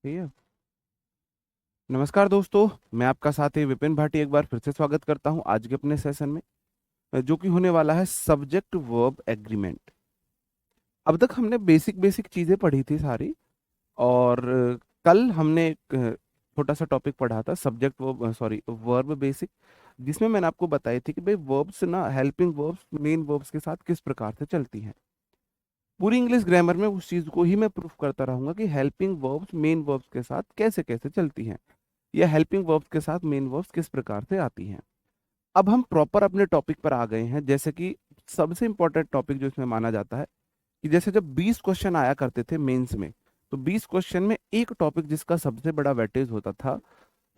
ठीक है। नमस्कार दोस्तों, मैं आपका साथी विपिन भाटी एक बार फिर से स्वागत करता हूं आज के अपने सेशन में, जो कि होने वाला है सब्जेक्ट वर्ब एग्रीमेंट। अब तक हमने बेसिक बेसिक चीजें पढ़ी थी सारी। और कल हमने एक छोटा सा टॉपिक पढ़ा था subject verb, sorry verb basic, जिसमें मैंने आपको बताई थी कि भाई वर्ब्स ना हेल्पिंग वर्ब्स मेन वर्ब्स के साथ किस प्रकार से चलती हैं। पूरी इंग्लिश ग्रामर में उस चीज को ही मैं प्रूफ करता रहूंगा कि हेल्पिंग वर्ब्स मेन वर्ब्स के साथ कैसे कैसे चलती हैं, या हेल्पिंग वर्ब्स के साथ मेन वर्ब्स किस प्रकार से आती हैं। अब हम प्रॉपर अपने टॉपिक पर आ गए हैं। जैसे कि सबसे इंपॉर्टेंट टॉपिक जो इसमें माना जाता है कि जैसे जब 20 क्वेश्चन आया करते थे मेंस में, तो 20 क्वेश्चन में एक टॉपिक जिसका सबसे बड़ा वेटेज होता था,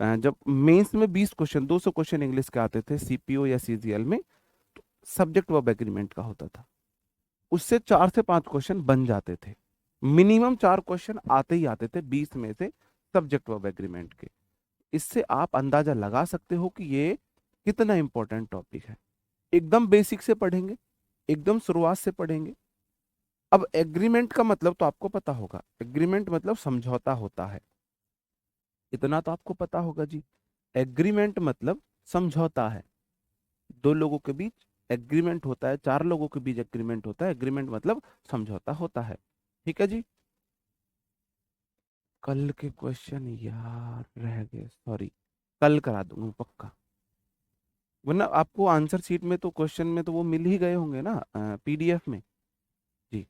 जब मेंस में 20 क्वेश्चन 200 क्वेश्चन इंग्लिश के आते थे सीपीओ या सीजीएल में, तो सब्जेक्ट वर्ब एग्रीमेंट का होता था। उससे 4 से 5 क्वेश्चन बन जाते थे। मिनिमम 4 क्वेश्चन आते ही आते थे 20 में से सब्जेक्ट वर्ब एग्रीमेंट के। इससे आप अंदाजा लगा सकते हो कि ये कितना इंपॉर्टेंट टॉपिक है। एकदम बेसिक से पढ़ेंगे, एकदम शुरुआत से पढ़ेंगे। अब एग्रीमेंट का मतलब तो आपको पता होगा, एग्रीमेंट मतलब समझौता होता है, इतना तो आपको पता होगा जी। एग्रीमेंट मतलब समझौता है, दो लोगों के बीच एग्रीमेंट होता है, चार लोगों के बीच एग्रीमेंट होता है। एग्रीमेंट मतलब समझौता होता है। ठीक है जी। कल के क्वेश्चन यार रह गए, सॉरी, कल करा दूंगा पक्का। वरना आपको आंसर शीट में तो क्वेश्चन में तो वो मिल ही गए होंगे ना, पीडीएफ में। जी।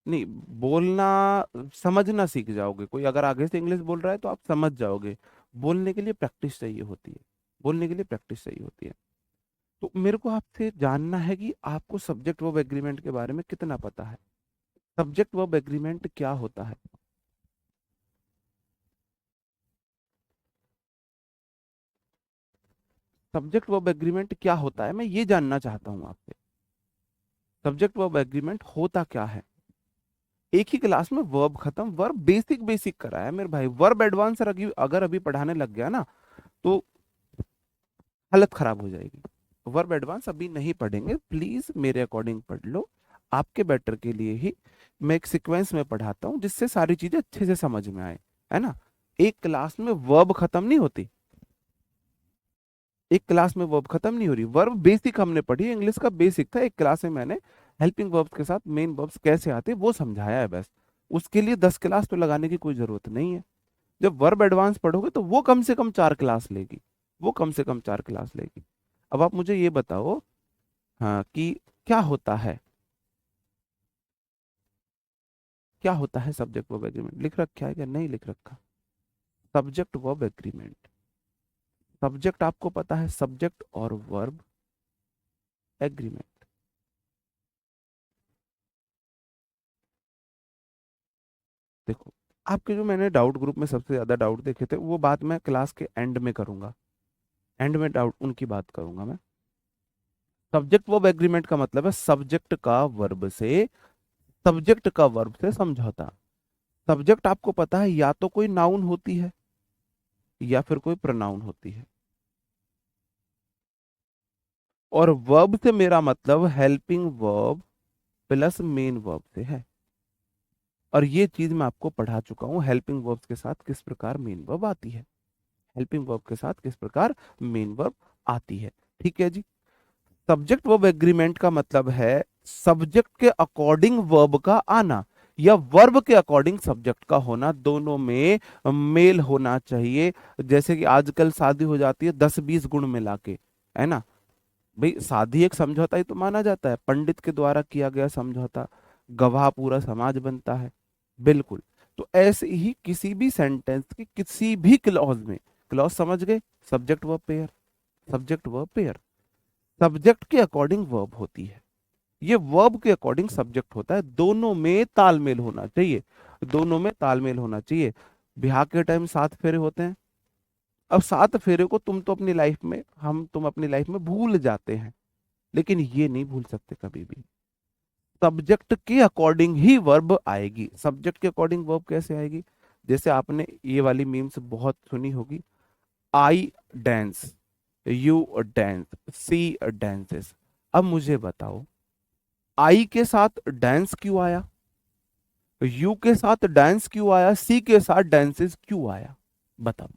नहीं, बोलना समझना सीख जाओगे। कोई अगर आगे से इंग्लिश बोल रहा है तो आप समझ जाओगे। बोलने के लिए प्रैक्टिस चाहिए होती है, बोलने के लिए प्रैक्टिस चाहिए होती है। तो मेरे को आपसे जानना है कि आपको सब्जेक्ट वर्ब एग्रीमेंट के बारे में कितना पता है। सब्जेक्ट वर्ब एग्रीमेंट क्या होता है? सब्जेक्ट वर्ब एग्रीमेंट क्या होता है, मैं ये जानना चाहता हूं आपसे। सब्जेक्ट वर्ब एग्रीमेंट होता क्या है? एक ही क्लास में वर्ब खत्म, वर्ब बेसिक बेसिक करा है मेरे भाई। वर्ब एडवांस अगर अभी पढ़ाने लग गया ना, तो हालत खराब हो जाएगी। वर्ब एडवांस अभी नहीं पढ़ेंगे, प्लीज मेरे अकॉर्डिंग पढ़ लो। आपके बेटर के लिए ही मैं एक सीक्वेंस में पढ़ाता हूँ, जिससे सारी चीजें अच्छे से समझ में आए, है ना। एक क्लास में वर्ब खत्म नहीं होती, एक क्लास में वर्ब खत्म नहीं हो रही। वर्ब बेसिक हमने पढ़ी, इंग्लिश का बेसिक था। एक क्लास में मैंने हेल्पिंग वर्ब्स के साथ मेन वर्ब्स कैसे आते वो समझाया है बस। उसके लिए 10 क्लास तो लगाने की कोई जरूरत नहीं है। जब वर्ब एडवांस पढ़ोगे तो वो कम से कम 4 क्लास लेगी, वो कम से कम 4 क्लास लेगी। अब आप मुझे ये बताओ, हाँ, कि क्या होता है, क्या होता है सब्जेक्ट वर्ब एग्रीमेंट? लिख रखा है क्या नहीं लिख रखा? सब्जेक्ट वर्ब एग्रीमेंट, सब्जेक्ट आपको पता है, सब्जेक्ट और वर्ब एग्रीमेंट। देखो, आपके जो मैंने डाउट ग्रुप में सबसे ज्यादा डाउट देखे थे, वो बात मैं क्लास के एंड में करूंगा। एंड में डाउट उनकी बात करूंगा मैं। सब्जेक्ट वर्ब एग्रीमेंट का मतलब है सब्जेक्ट का वर्ब से, सब्जेक्ट का वर्ब से समझौता। सब्जेक्ट आपको पता है या तो कोई नाउन होती है या फिर कोई प्रोनाउन होती है। और वर्ब से मेरा मतलब helping verb plus main verb से है। और ये चीज मैं आपको पढ़ा चुका हूं, हेल्पिंग वर्ब्स के साथ किस प्रकार मेन वर्ब आती है, हेल्पिंग वर्ब के साथ किस प्रकार मेन वर्ब आती है। ठीक है जी। सब्जेक्ट वर्ब एग्रीमेंट का मतलब है सब्जेक्ट के अकॉर्डिंग वर्ब का आना, या वर्ब के अकॉर्डिंग सब्जेक्ट का होना, दोनों में मेल होना चाहिए। जैसे कि आजकल शादी हो जाती है 10-20 गुण मिला के, है ना। भाई शादी एक समझौता ही तो माना जाता है, पंडित के द्वारा किया गया समझौता, गवाह पूरा समाज बनता है। बिल्कुल। तो ऐसे ही किसी भी सेंटेंस की किसी भी क्लॉज में, क्लॉज समझ गए, subject verb pair, subject verb pair, subject के अकॉर्डिंग वर्ब होती है, ये वर्ब के अकॉर्डिंग सब्जेक्ट होता है। दोनों में तालमेल होना चाहिए, दोनों में तालमेल होना चाहिए। ब्याह के टाइम 7 फेरे होते हैं। अब 7 फेरे को तुम तो अपनी लाइफ में, तुम अपनी लाइफ में भूल जाते हैं, लेकिन ये नहीं भूल सकते कभी भी। सब्जेक्ट के अकॉर्डिंग ही वर्ब आएगी। सब्जेक्ट के अकॉर्डिंग वर्ब कैसे आएगी? जैसे आपने ये वाली मीम्स बहुत सुनी होगी, I dance, you dance, she dances. अब मुझे बताओ, आई के साथ डांस क्यों आया? यू के साथ डांस क्यों आया, सी के साथ डांसेस क्यों आया, बताओ।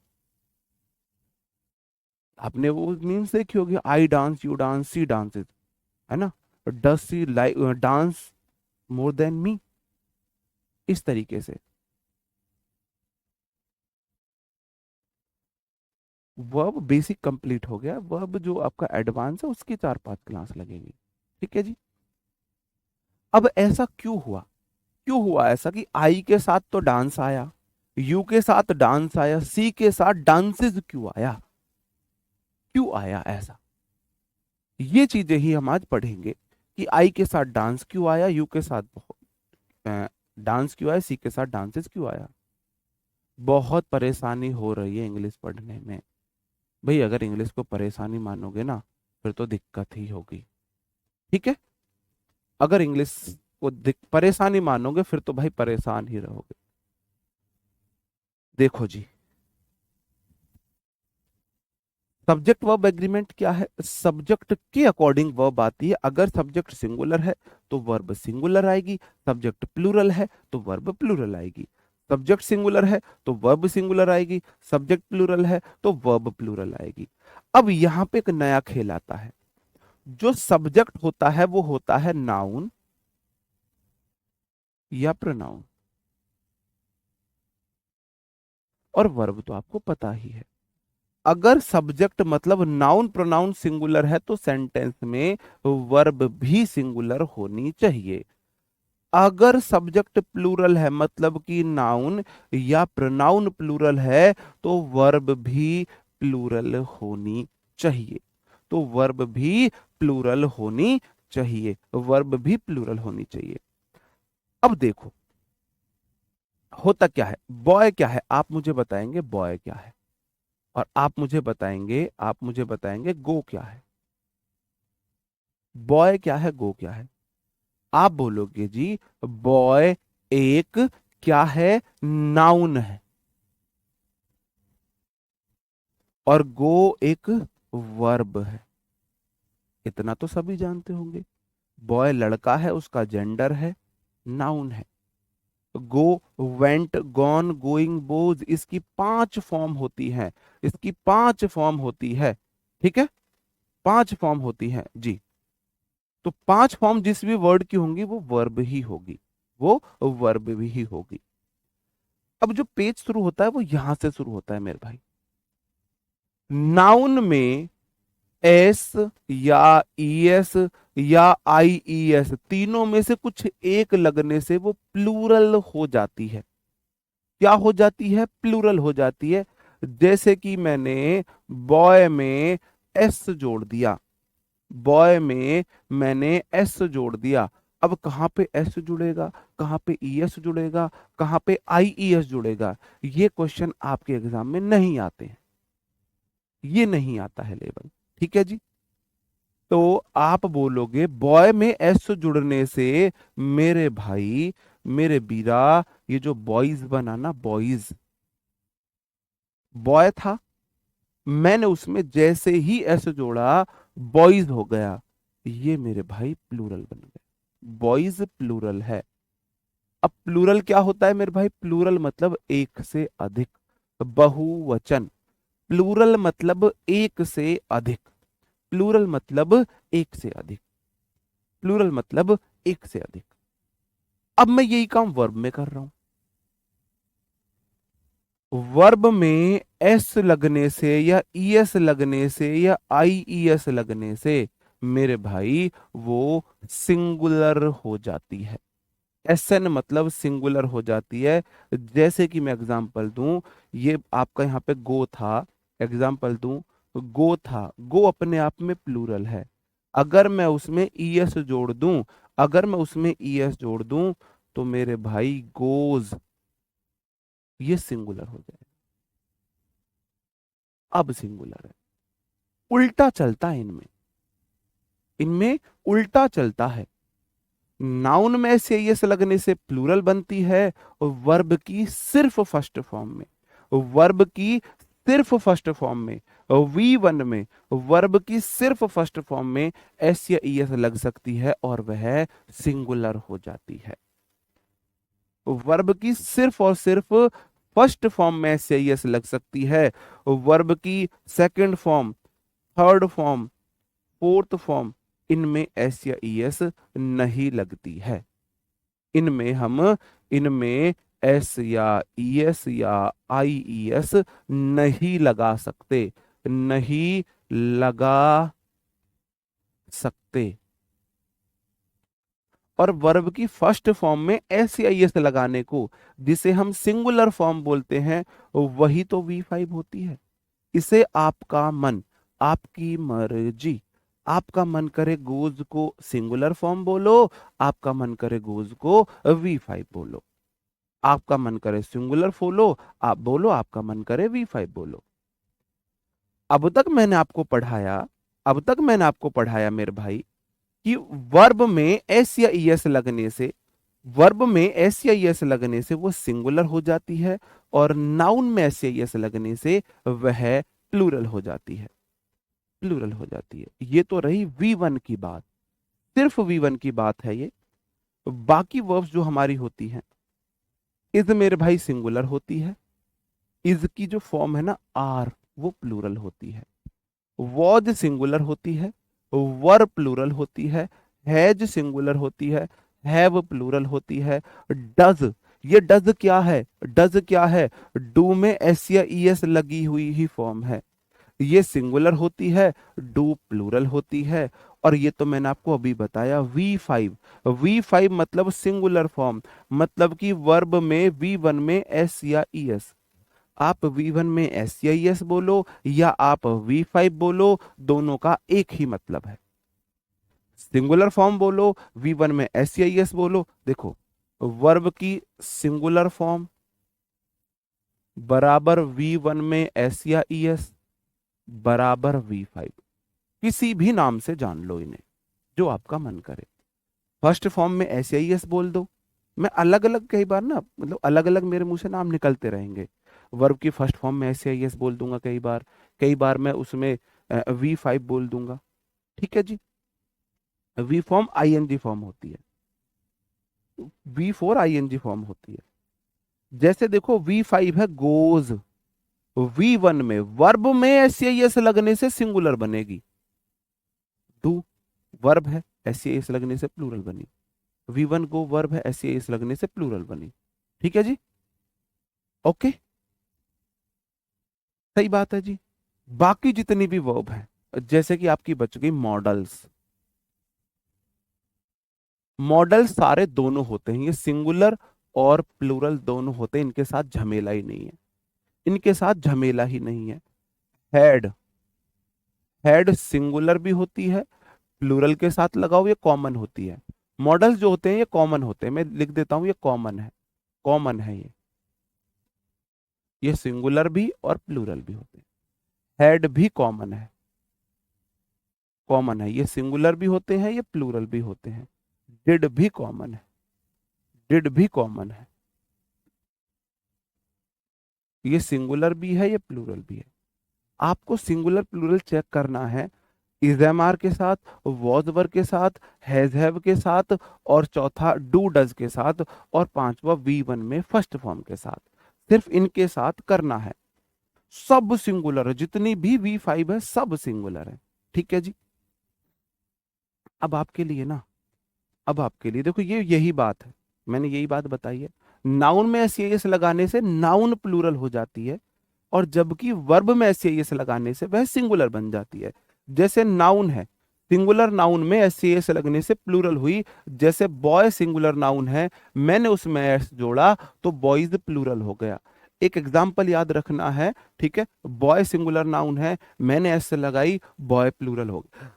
आपने वो मीम्स देखी होगी, I dance you dance she dances, है ना, does she like dance more than me, इस तरीके से। वर्ब बेसिक कंप्लीट हो गया, वर्ब जो आपका एडवांस है उसकी 4-5 क्लास लगेगी। ठीक है जी। अब ऐसा क्यों हुआ, क्यों हुआ ऐसा कि आई के साथ तो डांस आया, यू के साथ डांस आया, सी के साथ डांसेस क्यों आया, क्यों आया ऐसा, ये चीजें ही हम आज पढ़ेंगे कि आई के साथ डांस क्यों आया, यू के साथ डांस क्यों आया, सी के साथ डांसेस क्यों आया। बहुत परेशानी हो रही है इंग्लिश पढ़ने में। भाई अगर इंग्लिश को परेशानी मानोगे ना, फिर तो दिक्कत ही होगी। ठीक है, अगर इंग्लिश को परेशानी मानोगे फिर तो भाई परेशान ही रहोगे। देखो जी, सब्जेक्ट वर्ब एग्रीमेंट क्या है, सब्जेक्ट के अकॉर्डिंग वर्ब आती है। अगर सब्जेक्ट सिंगुलर है तो वर्ब सिंगुलर आएगी, सब्जेक्ट प्लूरल है तो वर्ब प्लूरल आएगी। सब्जेक्ट सिंगुलर है तो वर्ब सिंगुलर आएगी, सब्जेक्ट प्लूरल है तो वर्ब प्लूरल आएगी। अब यहां पे एक नया खेल आता है। जो सब्जेक्ट होता है वो होता है नाउन या प्रोनाउन, और वर्ब तो आपको पता ही है। अगर सब्जेक्ट मतलब नाउन प्रोनाउन सिंगुलर है तो सेंटेंस में वर्ब भी सिंगुलर होनी चाहिए। अगर सब्जेक्ट प्लूरल है मतलब कि नाउन या प्रोनाउन प्लूरल है तो वर्ब भी प्लूरल होनी चाहिए। तो वर्ब भी प्लूरल होनी चाहिए, वर्ब भी प्लूरल होनी चाहिए। अब देखो होता क्या है, बॉय क्या है आप मुझे बताएंगे, बॉय क्या है, और आप मुझे बताएंगे गो क्या है। बॉय क्या है, गो क्या है। आप बोलोगे जी बॉय एक क्या है, नाउन है, और गो एक वर्ब है। इतना तो सभी जानते होंगे। बॉय लड़का है, उसका जेंडर है, नाउन है। गो, वेंट, गॉन, गोइंग, बोज, इसकी 5 फॉर्म होती है, इसकी 5 फॉर्म होती है। ठीक है, 5 फॉर्म होती है जी। तो 5 फॉर्म जिस भी वर्ड की होंगी वो वर्ब ही होगी, वो वर्ब भी ही होगी। अब जो पेज शुरू होता है वो यहां से शुरू होता है मेरे भाई। नाउन में एस या ईएस या आईईएस तीनों में से कुछ एक लगने से वो प्लूरल हो जाती है। क्या हो जाती है, प्लूरल हो जाती है। जैसे कि मैंने बॉय में एस जोड़ दिया, बॉय में मैंने एस जोड़ दिया। अब कहां पे एस जुड़ेगा, कहां पे ईएस जुड़ेगा, कहां पे आईईएस जुड़ेगा, ये क्वेश्चन आपके एग्जाम में नहीं आते हैं, ये नहीं आता है लेवल। ठीक है जी। तो आप बोलोगे बॉय में एस जुड़ने से मेरे भाई, मेरे बीरा, ये जो बॉयज बना ना, बॉयज, बॉय था, मैंने उसमें जैसे ही एस जोड़ा बॉयज हो गया, ये मेरे भाई प्लूरल बन गए, बॉयज प्लूरल है। अब प्लूरल क्या होता है मेरे भाई, प्लूरल मतलब एक से अधिक, बहुवचन। प्लूरल मतलब एक से अधिक, प्लूरल मतलब एक से अधिक, प्लूरल मतलब एक से अधिक। अब मैं यही काम वर्ब में कर रहा हूं। वर्ब में एस लगने से या ईएस लगने से या आईईएस लगने से मेरे भाई वो सिंगुलर हो जाती है। एसएन मतलब सिंगुलर हो जाती है। जैसे कि मैं एग्जांपल दूं, ये आपका यहाँ पे गो था, एग्जांपल दूं, गो था, गो अपने आप में प्लूरल है। अगर मैं उसमें ईएस जोड़ दूं, अगर मैं उसमें ईएस जोड़ दूं तो मेरे भाई गोज, ये सिंगुलर हो जाए। अब सिंगुलर है, उल्टा चलता है इनमें, इनमें उल्टा चलता है। नाउन में से यस लगने से प्लूरल बनती है, और वर्ब की सिर्फ फर्स्ट फॉर्म में, वर्ब की सिर्फ फर्स्ट फॉर्म में, V1 में वर्ब की सिर्फ फर्स्ट फॉर्म में एस या ईएस लग सकती है और वह सिंगुलर हो जाती है। वर्ब की सिर्फ और सिर्फ फर्स्ट फॉर्म में एस या ई एस लग सकती है। वर्ब की second form, third form, fourth form, इनमें एस या ई एस नहीं लगती है। इनमें हम इनमें एस या ई एस या आई ई एस नहीं लगा सकते, नहीं लगा सकते। और वर्ब की फर्स्ट फॉर्म में एस या एस लगाने को, जिसे हम सिंगुलर फॉर्म बोलते हैं, वही तो V5 होती है। इसे आपका मन, आपकी मर्जी, आपका मन करे गोज को सिंगुलर फॉर्म बोलो, आपका मन करे गोज को V5 बोलो, आपका मन करे सिंगुलर बोलो आप बोलो, आपका मन करे V5 बोलो। अब तक मैंने आपको पढ़ाया, अब तक मैंने आपको पढ़ाया मेरे भाई, कि वर्ब में एस या ई एस लगने से, वर्ब में एस या ई एस लगने से वो सिंगुलर हो जाती है, और नाउन में एस या ई एस लगने से वह प्लूरल हो जाती है, प्लूरल हो जाती है। ये तो रही V1 की बात, सिर्फ V1 की बात है ये। बाकी वर्ब्स जो हमारी होती हैं, इज मेरे भाई सिंगुलर होती है, इज की जो फॉर्म है ना आर, वो प्लूरल होती है। वॉज सिंगुलर होती है, वर प्लूरल होती है, हैज सिंगुलर होती है, हैव प्लूरल होती है। डज, ये डज क्या है, डज क्या है, डू में एस या ई एस लगी हुई ही फॉर्म है, ये सिंगुलर होती है, डू प्लूरल होती है। और ये तो मैंने आपको अभी बताया V5, V5 मतलब सिंगुलर फॉर्म, मतलब कि वर्ब में V1 में एस या ई एस, आप V1 में एस या ई एस बोलो या आप V5 बोलो, दोनों का एक ही मतलब है। सिंगुलर फॉर्म बोलो, V1 में एस या ई एस बोलो, देखो वर्ब की सिंगुलर फॉर्म बराबर V1 में एस या ई एस बराबर V5, किसी भी नाम से जान लो इन्हें, जो आपका मन करे। फर्स्ट फॉर्म में एस या ई एस बोल दो, मैं अलग अलग कई बार ना, मतलब अलग अलग मेरे मुंह से नाम निकलते रहेंगे। वर्ब की फर्स्ट फॉर्म में एस या ई एस बोल दूंगा कई बार, कई बार मैं उसमें V5 बोल दूंगा। ठीक है जी। V फॉर्म आईएनजी फॉर्म होती है, V4 आईएनजी फॉर्म होती है। जैसे देखो V5 है गोज, V1 में वर्ब में एस या ई एस लगने से सिंगुलर बनेगी, डू वर्ब है एस या ई एस लगने से प्लूरल बनी, V1 को वर्ब है एस या ई एस लगने से प्लूरल बनी। ठीक है जी, ओके, सही बात है जी। बाकी जितनी भी वर्ब है, जैसे कि आपकी बच गई मॉडल्स, मॉडल सारे दोनों होते हैं, ये सिंगुलर और प्लूरल दोनों होते हैं, इनके साथ झमेला ही नहीं है, इनके साथ झमेला ही नहीं है। हेड, हेड सिंगुलर भी होती है, प्लूरल के साथ लगाओ ये कॉमन होती है। मॉडल्स जो होते हैं ये कॉमन होते हैं, मैं लिख देता हूं ये कॉमन है, कॉमन है ये सिंगुलर भी और प्लूरल भी होते हैं। हेड भी कॉमन है, कॉमन है, ये सिंगुलर भी होते हैं, ये प्लूरल भी होते हैं। डिड भी कॉमन है, डिड भी कॉमन है, ये सिंगुलर भी है, ये प्लूरल भी है। आपको सिंगुलर प्लूरल चेक करना है इज एम आर के साथ, वॉज वर के साथ, हैज हैव के साथ, और चौथा डू डज के साथ, और पांचवा V1 में फर्स्ट फॉर्म के साथ, सिर्फ इनके साथ करना है। सब सिंगुलर है, जितनी भी V5 है सब सिंगुलर है। ठीक है जी। अब आपके लिए ना, अब आपके लिए देखो ये यही बात है, मैंने यही बात बताई है। नाउन में एस एस लगाने से नाउन प्लूरल हो जाती है, और जबकि वर्ब में एस एस लगाने से वह सिंगुलर बन जाती है। जैसे नाउन है, सिंगुलर नाउन में एस एस लगने से प्लूरल हुई, जैसे बॉय सिंगुलर नाउन है, मैंने उसमें एस जोड़ा तो बॉयज प्लूरल हो गया। एक एग्जाम्पल याद रखना है, ठीक है, बॉय सिंगुलर नाउन है, मैंने एस लगाई, बॉय प्लूरल हो गया।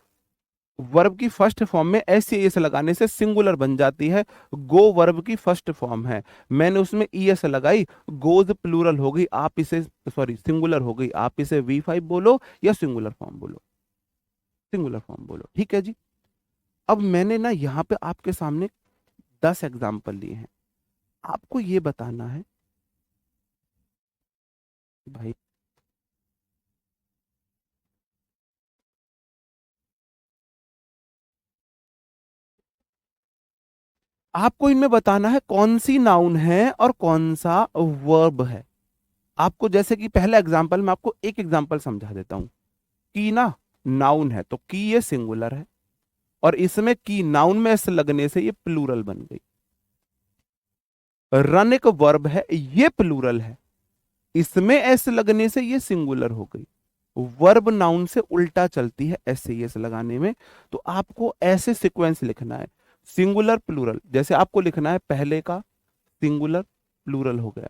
वर्ब की फर्स्ट फॉर्म में एस एस लगाने से सिंगुलर बन जाती है, गो वर्ब की फर्स्ट फॉर्म है, मैंने उसमें ई एस लगाई, गोज प्लूरल हो गई, आप इसे सॉरी सिंगुलर हो गई, आप इसे V5 बोलो या सिंगुलर फॉर्म बोलो, सिंगुलर फॉर्म बोलो। ठीक है जी। अब मैंने ना यहाँ पे आपके सामने 10 एग्जाम्पल लिए हैं, आपको ये बताना है भाई। आपको इनमें बताना है कौन सी नाउन है और कौन सा वर्ब है। आपको जैसे कि पहला एग्जांपल, मैं आपको एक एग्जांपल समझा देता हूं। की ना नाउन है तो की ये सिंगुलर है, और इसमें की नाउन में एस लगने से ये प्लूरल बन गई। रन एक वर्ब है, ये प्लूरल है, इसमें एस लगने से ये सिंगुलर हो गई। वर्ब नाउन से उल्टा चलती है एस से एस लगाने में। तो आपको ऐसे सीक्वेंस लिखना है, सिंगुलर प्लूरल। जैसे आपको लिखना है पहले का सिंगुलर प्लूरल हो गया,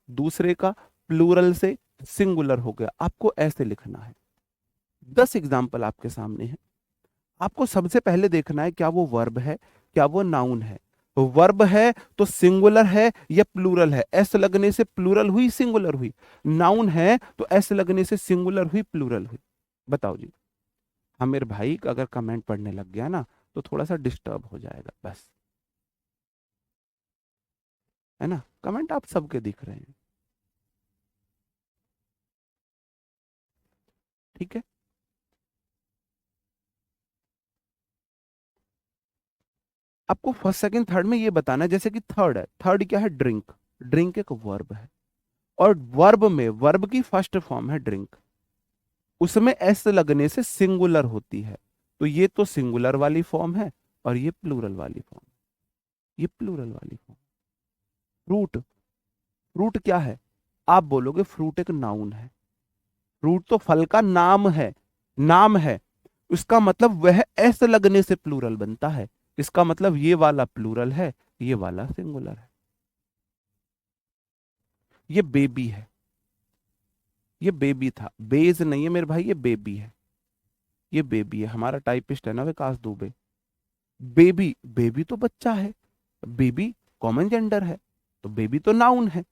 दूसरे का प्लूरल से सिंगुलर हो गया, आपको ऐसे लिखना है। 10 एग्जाम्पल आपके सामने है। आपको सबसे पहले देखना है क्या वो वर्ब है, क्या वो नाउन है। वर्ब है तो सिंगुलर है या प्लूरल है, एस लगने से प्लूरल हुई सिंगुलर हुई। नाउन है तो एस लगने से सिंगुलर हुई प्लूरल हुई। बताओ जी। हाँ मेरे भाई अगर कमेंट पढ़ने लग गया ना तो थोड़ा सा डिस्टर्ब हो जाएगा बस, है ना। कमेंट आप सबके दिख रहे हैं, ठीक है। आपको फर्स्ट सेकंड थर्ड में ये बताना है, जैसे कि थर्ड है, थर्ड क्या है, ड्रिंक। ड्रिंक एक वर्ब है, और वर्ब में वर्ब की फर्स्ट फॉर्म है ड्रिंक, उसमें एस लगने से सिंगुलर होती है। तो ये तो सिंगुलर वाली फॉर्म है, और ये प्लूरल वाली फॉर्म, ये प्लूरल वाली फॉर्म। फ्रूट, फ्रूट क्या है, आप बोलोगे फ्रूट एक नाउन है। फ्रूट तो फल का नाम है, नाम है, उसका मतलब वह एस लगने से प्लूरल बनता है। इसका मतलब ये वाला प्लूरल है, ये वाला सिंगुलर है। ये बेबी है, ये बेबी था, बेज नहीं है मेरे भाई, ये बेबी है, ये बेबी है। हमारा टाइपिस्ट है ना विकास दुबे। बेबी, बेबी तो बच्चा है, बेबी कॉमन जेंडर है, तो बेबी तो नाउन है।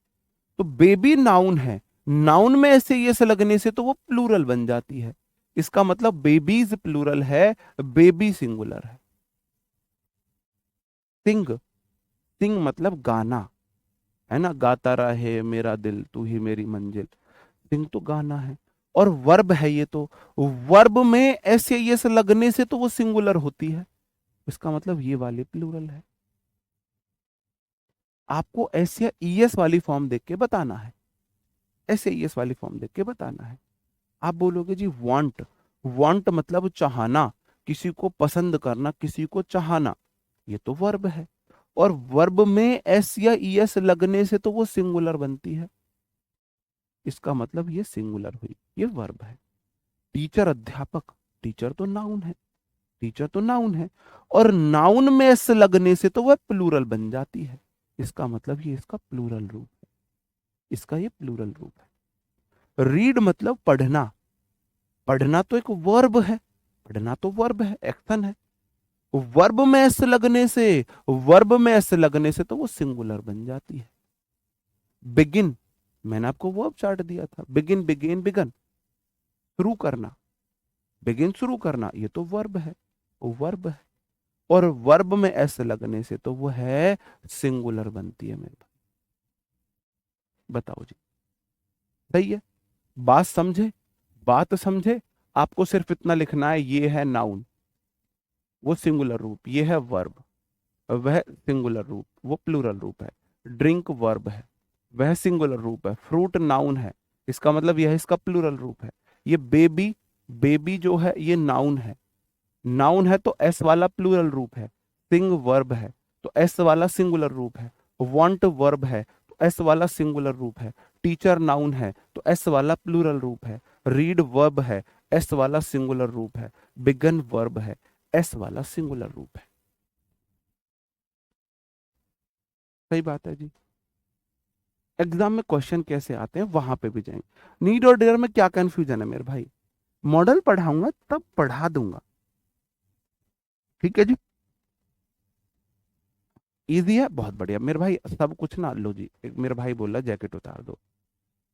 तो बेबी नाउन है, नाउन में ऐसे ये से लगने से तो वो प्लूरल बन जाती है। इसका मतलब बेबीज प्लूरल है, बेबी सिंगुलर है। सिंग, सिंग मतलब गाना, है ना, गाता रहे मेरा दिल तू ही मेरी मंजिल। सिंग तो गाना है, और वर्ब है ये तो, वर्ब में ऐसे ये से लगने से तो वो सिंगुलर होती है। इसका मतलब ये वाली प्लूरल है। आपको ऐसे ईएस वाली फॉर्म देख के बताना है, ऐसे ईएस वाली फॉर्म देख के बताना है। आप बोलोगे जी वांट, वांट मतलब चाहना, किसी को पसंद करना, किसी को चाहना, ये तो वर्ब है, और वर्ब में एस या ईएस लगने से तो वो सिंगुलर बनती है। इसका मतलब ये सिंगुलर हुई, ये वर्ब है। टीचर अध्यापक, टीचर तो नाउन है, टीचर तो नाउन है, और नाउन में एस लगने से तो वह प्लूरल बन जाती है। इसका मतलब ये इसका प्लूरल रूप है, इसका ये प्लूरल रूप है। रीड मतलब पढ़ना, पढ़ना तो एक वर्ब है, पढ़ना तो वर्ब है, एक्शन है। वर्ब में एस लगने से, वर्ब में एस लगने से तो वो सिंगुलर बन जाती है। बिगिन, मैंने आपको वर्ब चार्ट दिया था, बिगिन, बिगेन, बिगन, शुरू करना, बिगिन शुरू करना, ये तो वर्ब है, वर्ब है, और वर्ब में एस लगने से तो वो है सिंगुलर बनती है मेरे भाई। बताओ जी, सही है। बात समझे, बात समझे। आपको सिर्फ इतना लिखना है, ये है नाउन, वो सिंगुलर रूप, ये है वर्ब, वह सिंगुलर रूप, वो प्लूरल रूप है। ड्रिंक वर्ब है, वह सिंगुलर रूप है। फ्रूट नाउन है, इसका मतलब यह इसका प्लूरल रूप है। ये बेबी, बेबी जो है ये नाउन है, नाउन है तो एस वाला प्लूरल रूप है। सिंग वर्ब है तो एस वाला सिंगुलर रूप है। वांट वर्ब है तो एस वाला सिंगुलर रूप है। टीचर नाउन है तो एस वाला प्लूरल रूप है। रीड वर्ब है, एस वाला सिंगुलर रूप है। बिगन वर्ब है, एस वाला सिंगुलर रूप है। सही बात है जी। एग्जाम में क्वेश्चन कैसे आते हैं वहां पे भी जाएंगे। नीड और डेयर में क्या कंफ्यूजन है मेरे भाई, मॉडल पढ़ाऊंगा तब पढ़ा दूंगा, ठीक है जी। इजी है, बहुत बढ़िया मेरे भाई। सब कुछ ना लो जी, एक मेरे भाई बोल रहा जैकेट उतार दो,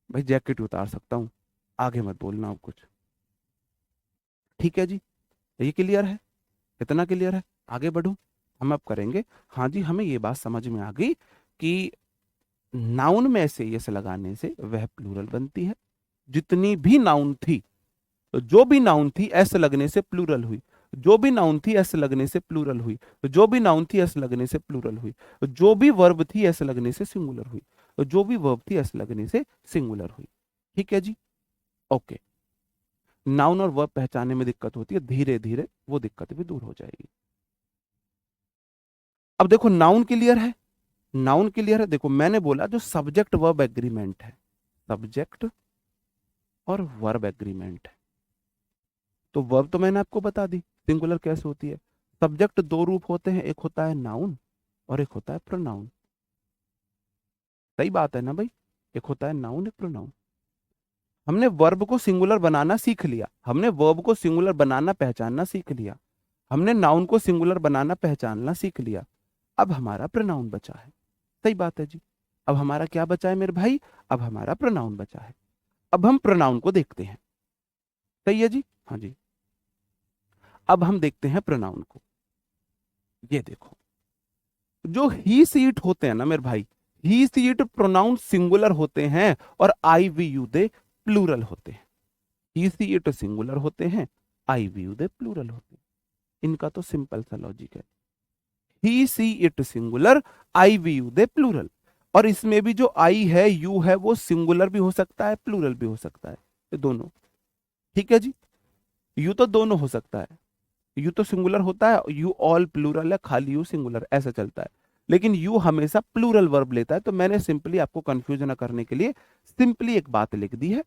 भाई जैकेट उतार सकता हूँ, आगे मत बोलना अब कुछ, ठीक है जी। ये क्लियर है, इतना क्लियर है, आगे बढ़ूं। हम अब करेंगे। हाँ जी, हमें ये बात समझ में आ गई कि नाउन में ऐसे ये से लगाने से वह प्लूरल बनती है। जितनी भी नाउन थी, तो जो भी नाउन थी ऐसे लगने से प्लूरल हुई। जो भी नाउन थी एस लगने से प्लूरल हुई, जो भी नाउन थी एस लगने से प्लूरल हुई, जो भी वर्ब थी एस लगने से सिंगुलर हुई, जो भी वर्ब थी एस लगने से सिंगुलर हुई। ठीक है जी, ओके। नाउन और वर्ब पहचानने में दिक्कत होती है, धीरे धीरे वो दिक्कत भी दूर हो जाएगी। अब देखो नाउन क्लियर है, नाउन क्लियर है। देखो मैंने बोला जो सब्जेक्ट वर्ब एग्रीमेंट है, सब्जेक्ट और वर्ब एग्रीमेंट है। तो वर्ब तो मैंने आपको बता दी सिंगुलर कैसे होती है। सब्जेक्ट दो रूप होते हैं, एक होता है नाउन और एक होता है प्रोनाउन। सही बात है ना भाई, एक होता है नाउन, एक प्रोनाउन। हमने वर्ब को सिंगुलर बनाना सीख लिया, हमने वर्ब को सिंगुलर बनाना पहचानना सीख लिया, हमने नाउन को सिंगुलर बनाना पहचानना सीख लिया। अब हमारा प्रोनाउन बचा है। सही बात है जी। अब हमारा क्या बचा है मेरे भाई? अब हमारा प्रोनाउन बचा है। अब हम प्रोनाउन को देखते हैं। सही है जी, हाँ जी। अब हम देखते हैं प्रोनाउन को। ये देखो, जो ही सी इट होते हैं ना मेरे भाई, he she it pronoun singular होते हैं और I we you they plural होते हैं। ही सी इट सिंगुलर होते हैं, I we you they plural होते हैं। इनका तो सिंपल सा लॉजिक है। He she it singular, I we you they plural. और इसमें भी जो आई है, यू है, वो सिंगुलर भी हो सकता है, प्लूरल भी हो सकता है, ये दोनों। ठीक है जी, यू तो दोनों हो सकता है। यू तो सिंगुलर होता है, यू ऑल प्लूरल है, खाली यू सिंगुलर, ऐसा चलता है। लेकिन यू हमेशा प्लूरल वर्ब लेता है, तो मैंने सिंपली आपको कंफ्यूज ना करने के लिए सिंपली एक बात लिख दी है।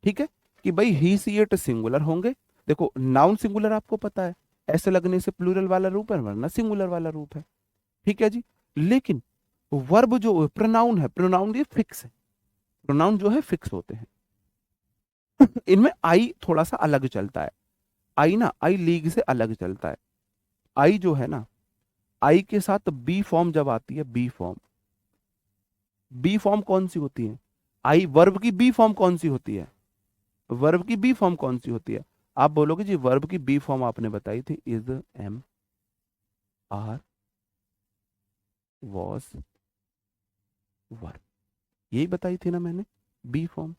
ठीक है, कि भाई ही सी इट सिंगुलर होंगे। देखो नाउन सिंगुलर आपको पता है, ऐसे लगने से प्लूरल वाला रूप है, वरना सिंगुलर वाला रूप है। ठीक है जी। लेकिन वर्ब जो प्रोनाउन है, प्रोनाउन ये फिक्स है, प्रोनाउन जो है फिक्स होते हैं। इनमें आई थोड़ा सा अलग चलता है। आई ना, आई लीग से अलग चलता है। आई जो है ना, आई के साथ बी फॉर्म जब आती है, बी फॉर्म, बी फॉर्म कौन सी होती है? आई वर्ब की बी फॉर्म कौन सी होती है? वर्ब की बी फॉर्म कौन सी होती है? आप बोलोगे जी वर्ब की बी फॉर्म आपने बताई थी, इज, एम, आर, वॉज, वर, यही बताई थी ना मैंने, बी फॉर्म।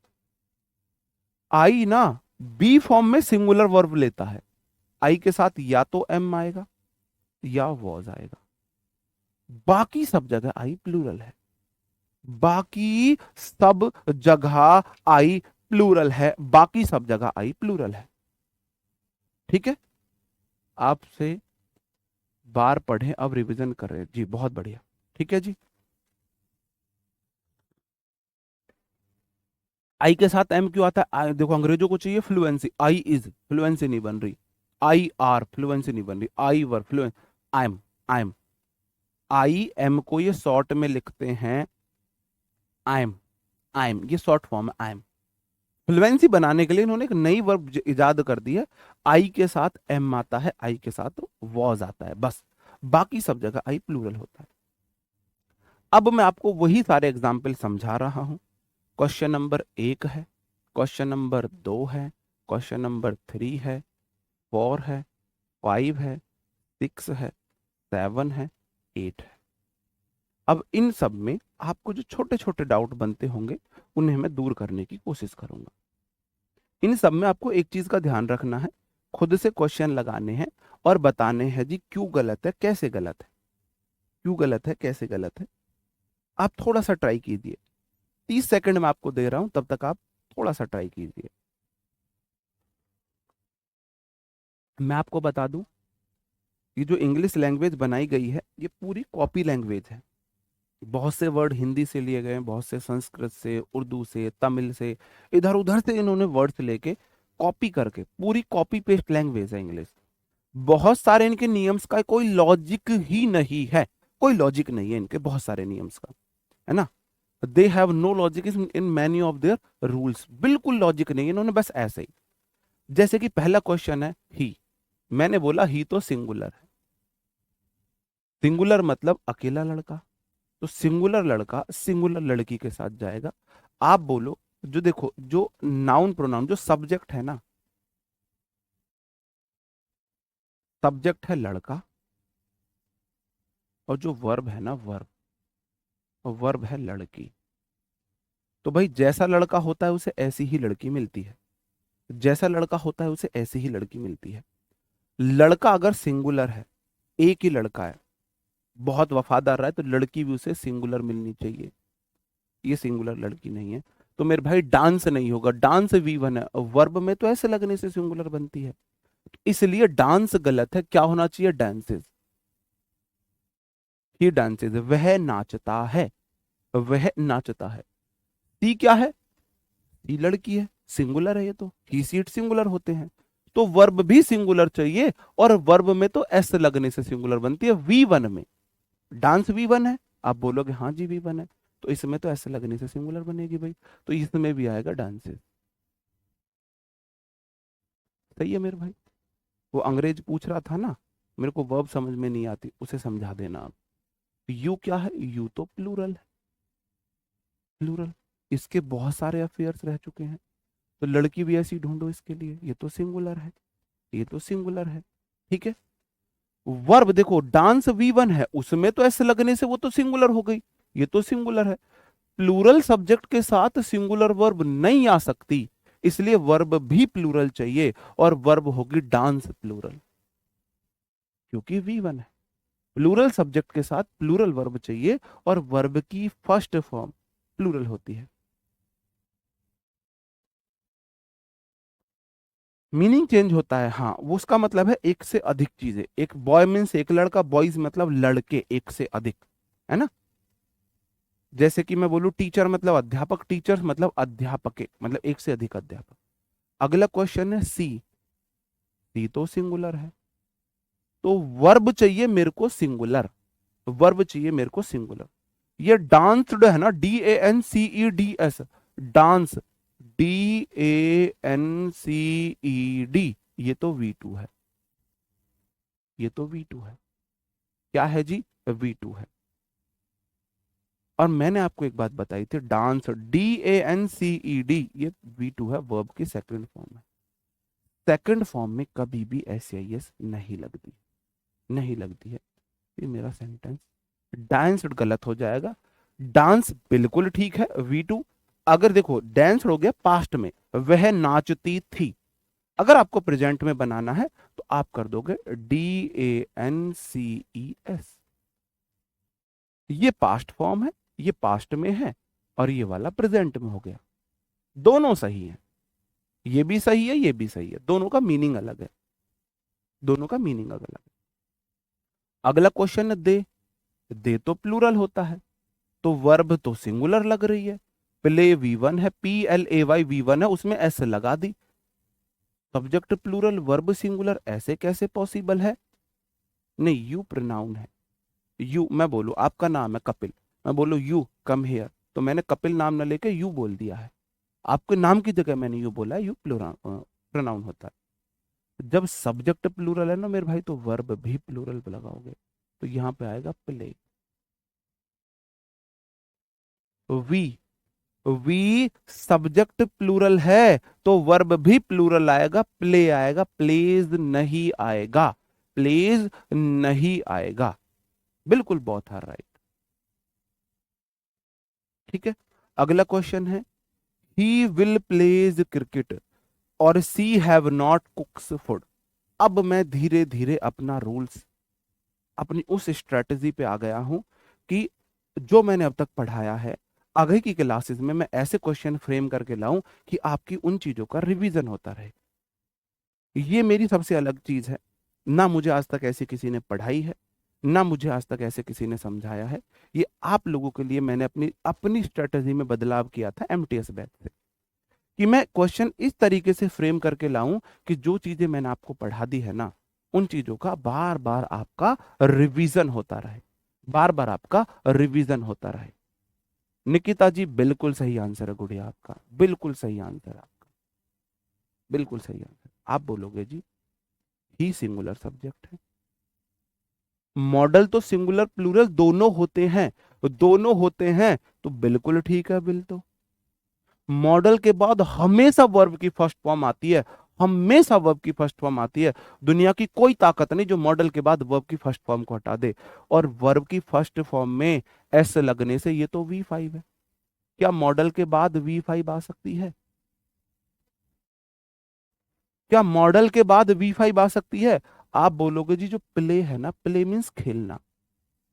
आई ना बी फॉर्म में सिंगुलर वर्ब लेता है। आई के साथ या तो एम आएगा या वॉज आएगा, बाकी सब जगह आई प्लूरल है। बाकी सब जगह आई प्लूरल है, बाकी सब जगह आई प्लूरल है। ठीक है, आपसे बार पढ़े अब रिवीजन कर रहे हैं जी, बहुत बढ़िया। ठीक है जी, आई के साथ एम क्यों आता है? देखो अंग्रेजों को चाहिए फ्लुएंसी, आई इज, फ्लुएंसी नहीं बन रही। आई आर, फ्लुएंसी नहीं बन रही। I were, fluence, I am, I am, I am को ये शॉर्ट में लिखते हैं आई एम, आई एम, ये शॉर्ट फॉर्म है आई एम। फ्लुएंसी बनाने के लिए इन्होंने एक नई वर्ब इजाद कर दी है। आई के साथ एम आता है, आई के साथ वॉज आता है, बस। बाकी सब जगह आई प्लूरल होता है। अब मैं आपको वही सारे एग्जाम्पल समझा रहा हूं। क्वेश्चन नंबर 1 है, क्वेश्चन नंबर 2 है, क्वेश्चन नंबर 3 है, 4 है, 5 है, 6 है, 7 है, 8 है। अब इन सब में आपको जो छोटे छोटे डाउट बनते होंगे, उन्हें मैं दूर करने की कोशिश करूंगा। इन सब में आपको एक चीज का ध्यान रखना है, खुद से क्वेश्चन लगाने हैं और बताने हैं जी क्यों गलत है, कैसे गलत है, क्यों गलत है, कैसे गलत है। आप थोड़ा सा ट्राई कीजिए, 30 सेकंड में आपको दे रहा हूं, तब तक आप थोड़ा सा ट्राई कीजिए। मैं आपको बता दूं, ये जो इंग्लिश लैंग्वेज बनाई गई है, ये पूरी कॉपी लैंग्वेज है। बहुत से वर्ड हिंदी से लिए गए हैं, बहुत से संस्कृत से, उर्दू से, तमिल से, इधर उधर से इन्होंने वर्ड्स लेके कॉपी करके, पूरी कॉपी पेस्ट लैंग्वेज है इंग्लिश। बहुत सारे इनके नियम्स का कोई लॉजिक ही नहीं है, कोई लॉजिक नहीं है इनके बहुत सारे नियम्स का, है ना। They have no logic in many of their rules, बिल्कुल लॉजिक नहीं है, इन्होंने बस ऐसे ही। जैसे कि पहला क्वेश्चन है ही, मैंने बोला ही तो सिंगुलर है, सिंगुलर मतलब अकेला लड़का, तो सिंगुलर लड़का सिंगुलर लड़की के साथ जाएगा। आप बोलो, जो देखो जो नाउन प्रोनाउन, जो सब्जेक्ट है ना, सब्जेक्ट है लड़का, और जो वर्ब है ना, वर्ब, वर्ब है लड़की। तो भाई जैसा लड़का होता है उसे ऐसी ही लड़की मिलती है, जैसा लड़का होता है उसे ऐसी ही लड़की मिलती है। लड़का अगर सिंगुलर है, एक ही लड़का है, बहुत वफादार रहा है, तो लड़की भी उसे सिंगुलर मिलनी चाहिए। ये सिंगुलर लड़की नहीं है, तो मेरे भाई डांस नहीं होगा। डांस V1 है, वर्ब में तो ऐसे लगने से सिंगुलर बनती है, इसलिए डांस गलत है। क्या होना चाहिए? डांसेस। ही डांसेस, वह नाचता है, वह नाचता है। सी क्या है? सी लड़की है, सिंगुलर है ये तो, ही सीट सिंगुलर होते हैं, तो वर्ब भी सिंगुलर चाहिए। और वर्ब में तो एस लगने से सिंगुलर बनती है। V1 में डांस V1 है, आप बोलोगे हाँ जी V1 है, तो इसमें तो ऐसे लगने से सिंगुलर बनेगी भाई, तो इसमें भी आएगा डांसेस। सही है मेरे भाई। वो अंग्रेज पूछ रहा था ना, मेरे को वर्ब समझ में नहीं आती, उसे समझा देना आप। यू क्या है? यू तो प्लूरल है, प्लूरल। इसके बहुत सारे अफेयर्स रह चुके हैं, तो लड़की भी ऐसी ढूंढो इसके लिए। ये तो सिंगुलर है, ये तो सिंगुलर है। ठीक है। वर्ब देखो, डांस V1 है, उसमें तो ऐसे लगने से वो तो सिंगुलर हो गई, ये तो सिंगुलर है। प्लूरल सब्जेक्ट के साथ सिंगुलर वर्ब नहीं आ सकती, इसलिए वर्ब भी प्लूरल चाहिए, और वर्ब होगी डांस प्लूरल, क्योंकि V1 है। प्लूरल सब्जेक्ट के साथ प्लूरल वर्ब चाहिए, और वर्ब की फर्स्ट फॉर्म प्लूरल होती है। मीनिंग चेंज होता है, हाँ, वो उसका मतलब है एक से अधिक चीजें। एक बॉय मीन्स एक लड़का, बॉयज मतलब लड़के एक से अधिक, है ना। जैसे कि मैं बोलूं टीचर मतलब अध्यापक, टीचर मतलब अध्यापके, मतलब एक से अधिक अध्यापक। अगला क्वेश्चन है सी। सी तो सिंगुलर है, तो वर्ब चाहिए मेरे को सिंगुलर, वर्ब चाहिए मेरे को सिंगुलर। ये डांस्ड है ना, DANCEDS, डांस, DANCED, ये तो V2 है, ये तो V2 है। क्या है जी? V2 है। और मैंने आपको एक बात बताई थी, डांस, DANCED, ये V2 है, वर्ब की सेकंड फॉर्म है। सेकंड फॉर्म में कभी भी SIS नहीं लगती, नहीं लगती है। ये मेरा सेंटेंस डांस गलत हो जाएगा। डांस बिल्कुल ठीक है, V2। अगर देखो डांस हो गया पास्ट में, वह नाचती थी। अगर आपको प्रेजेंट में बनाना है तो आप कर दोगे DANCES। ये पास्ट फॉर्म है, ये पास्ट में है, और ये वाला प्रेजेंट में हो गया। दोनों सही है, ये भी सही है, ये भी सही है, दोनों का मीनिंग अलग है, दोनों का मीनिंग अलग है। अगला क्वेश्चन है दे। दे तो प्लूरल होता है, तो वर्ब तो सिंगुलर लग रही है। प्ले V1 है, PLAY V1 है, उसमें एस लगा दी। सब्जेक्ट प्लूरल, वर्ब सिंगुलर, ऐसे कैसे पॉसिबल है? नहीं, यू प्रोनाउन है। यू, मैं बोलूं आपका नाम है कपिल, मैं बोलूं यू कम हेयर, तो मैंने कपिल नाम ना लेके यू बोल दिया है। आपके नाम की जगह मैंने यू बोला है, यू प्रोनाउन होता है। जब सब्जेक्ट प्लूरल है ना मेरे भाई, तो वर्ब भी प्लूरल पे लगाओगे, तो यहां पे आएगा play. We, we subject plural है, तो वर्ब भी प्लूरल आएगा, प्ले आएगा, प्लेज नहीं आएगा, प्लेज नहीं आएगा। बिल्कुल बहुत हार राइट। ठीक है। अगला क्वेश्चन है, ही विल प्लेज क्रिकेट और सी हैव नॉट कुक्स फूड। अब मैं धीरे धीरे अपना रूल्स, अपनी उस स्ट्रेटजी पे आ गया हूं कि जो मैंने अब तक पढ़ाया है, आगे की क्लासेस में मैं ऐसे क्वेश्चन फ्रेम करके लाऊं कि आपकी उन चीजों का रिवीजन होता रहे। ये मेरी सबसे अलग चीज है, ना मुझे आज तक ऐसे किसी ने पढ़ाई है, ना मुझे आज तक ऐसे किसी ने समझाया है। ये आप लोगों के लिए मैंने अपनी अपनी स्ट्रेटजी में बदलाव किया था MTS बैच से, कि मैं क्वेश्चन इस तरीके से फ्रेम करके लाऊं कि जो चीजें मैंने आपको पढ़ा दी है ना, उन चीजों का बार बार आपका रिवीजन होता रहे, बार बार आपका रिवीजन होता रहे। निकिता जी बिल्कुल सही आंसर है, गुड़िया आपका बिल्कुल सही आंसर है, आपका बिल्कुल सही आंसर। आप बोलोगे जी ही सिंगुलर सब्जेक्ट है। मॉडल तो सिंगुलर प्लूरल दोनों होते हैं, दोनों होते हैं, तो बिल्कुल ठीक है बिल। तो मॉडल के बाद हमेशा वर्ब की फर्स्ट फॉर्म आती है, हमेशा वर्ब की फर्स्ट फॉर्म आती है। दुनिया की कोई ताकत नहीं जो मॉडल के बाद वर्ब की फर्स्ट फॉर्म को हटा दे। और वर्ब की फर्स्ट फॉर्म में एस लगने से ये तो V5 है। क्या मॉडल के बाद V5 आ सकती है? क्या मॉडल के बाद V5 आ सकती है? आप बोलोगे जी जो प्ले है ना, प्ले मीन्स खेलना,